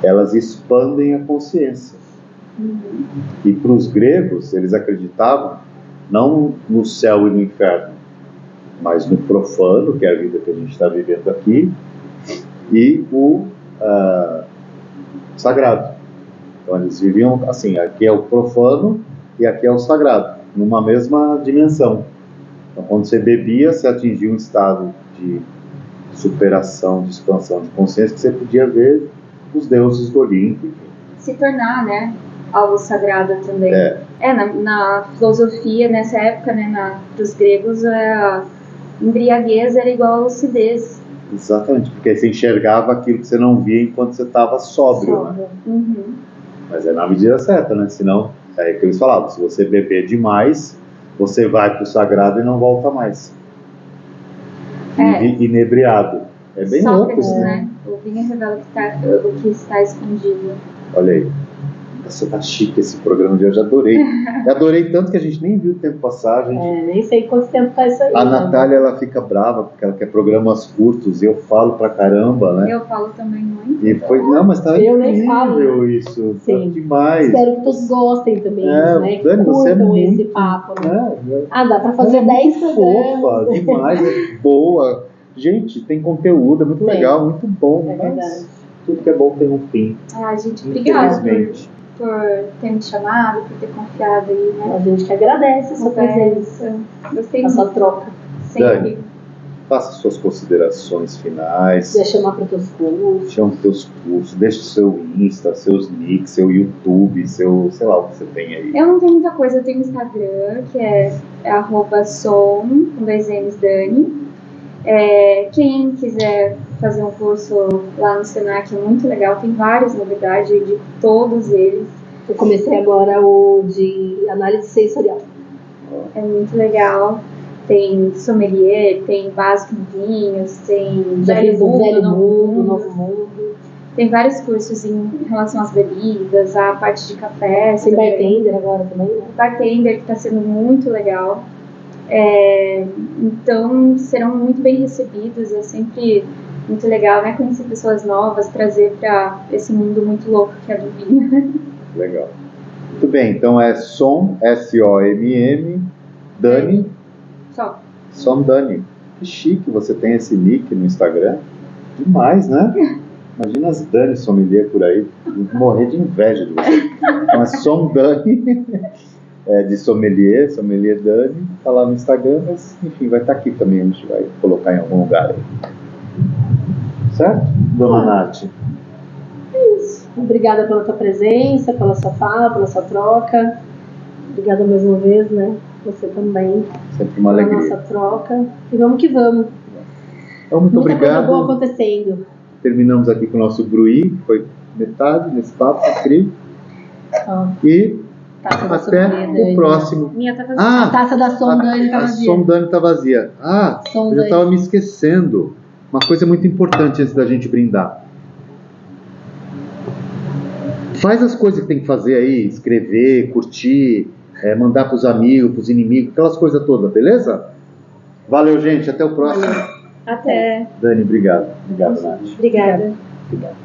elas expandem a consciência. E para os gregos, eles acreditavam não no céu e no inferno, mas no profano, que é a vida que a gente está vivendo aqui, e o sagrado. Então eles viviam assim, aqui é o profano e aqui é o sagrado, numa mesma dimensão. Então quando você bebia, você atingia um estado de superação, de expansão de consciência, que você podia ver os deuses do Olimpo. Se tornar, né, algo sagrado também. Na filosofia, nessa época, né, dos gregos, a embriaguez era igual a lucidez. Exatamente, porque você enxergava aquilo que você não via enquanto você estava sóbrio, né? Mas é na medida certa, né? Senão, é o que eles falavam, se você beber demais, você vai para o sagrado e não volta mais. Vive inebriado. É bem louco isso, né? O vinho revela o que está escondido. Olha aí. Nossa, tá chique esse programa de hoje, adorei. Eu adorei tanto que a gente nem viu o tempo passar. Nem sei quanto tempo faz isso aí. A Natália, ela fica brava porque ela quer programas curtos e eu falo pra caramba, né? Eu falo também muito. E foi, não, mas tá incrível isso. Sim. Tá demais. Espero que todos gostem também, né? Que Dani, você curtam muito, esse papo, né? Dá pra Ela fazer 10 fofa, programas. demais, é boa. Gente, tem conteúdo, é muito legal, muito bom. É verdade. Tudo que é bom tem um fim. Gente, obrigada por ter me chamado, por ter confiado aí, né? A gente que agradece a sua presença, gostei a sua troca. Sempre. Dani, faça suas considerações finais. Quer chamar para os teus cursos. Chama os teus cursos, deixa o seu Insta, seus nicks, seu YouTube, seu, sei lá o que você tem aí. Eu não tenho muita coisa, eu tenho Instagram, que é @som, com 2 N's, Dani. Quem quiser fazer um curso lá no Senac é muito legal, tem várias novidades, eu indico todos eles. Eu comecei agora o de análise sensorial. É muito legal. Tem sommelier, tem básico em vinhos, tem velho mundo, novo mundo. Tem vários cursos em relação às bebidas, a parte de café. Tem bartender agora também, né? Bartender, que está sendo muito legal. Então serão muito bem recebidos. É sempre muito legal, né? Conhecer pessoas novas, trazer para esse mundo muito louco que é do vinho. Legal. Muito bem, então é Som, S-O-M-M, Dani. Som Dani. Que chique, você tem esse nick no Instagram. Demais, né? Imagina as Dani sommelier por aí. Vou morrer de inveja de você. Então é Som Dani. De sommelier Dani, tá lá no Instagram, mas enfim, vai estar aqui também, a gente vai colocar em algum lugar aí. Certo, dona Nath? É isso. Obrigada pela tua presença, pela sua fala, pela sua troca. Obrigada mais uma vez, né? Você também. Sempre uma alegria. Pela nossa troca. E vamos que vamos. Então, muito Muita obrigado. coisa boa acontecendo. Terminamos aqui com o nosso Bruí, que foi metade nesse papo, incrível. E até o próximo. A taça da Som Dani está vazia. A Som Dani está vazia. Eu já estava me esquecendo. Uma coisa muito importante antes da gente brindar. Faz as coisas que tem que fazer aí, escrever, curtir, mandar para os amigos, para os inimigos, aquelas coisas todas, beleza? Valeu, gente. Até o próximo. Até. Dani, obrigado. Obrigado, Nath. Obrigada. Obrigado.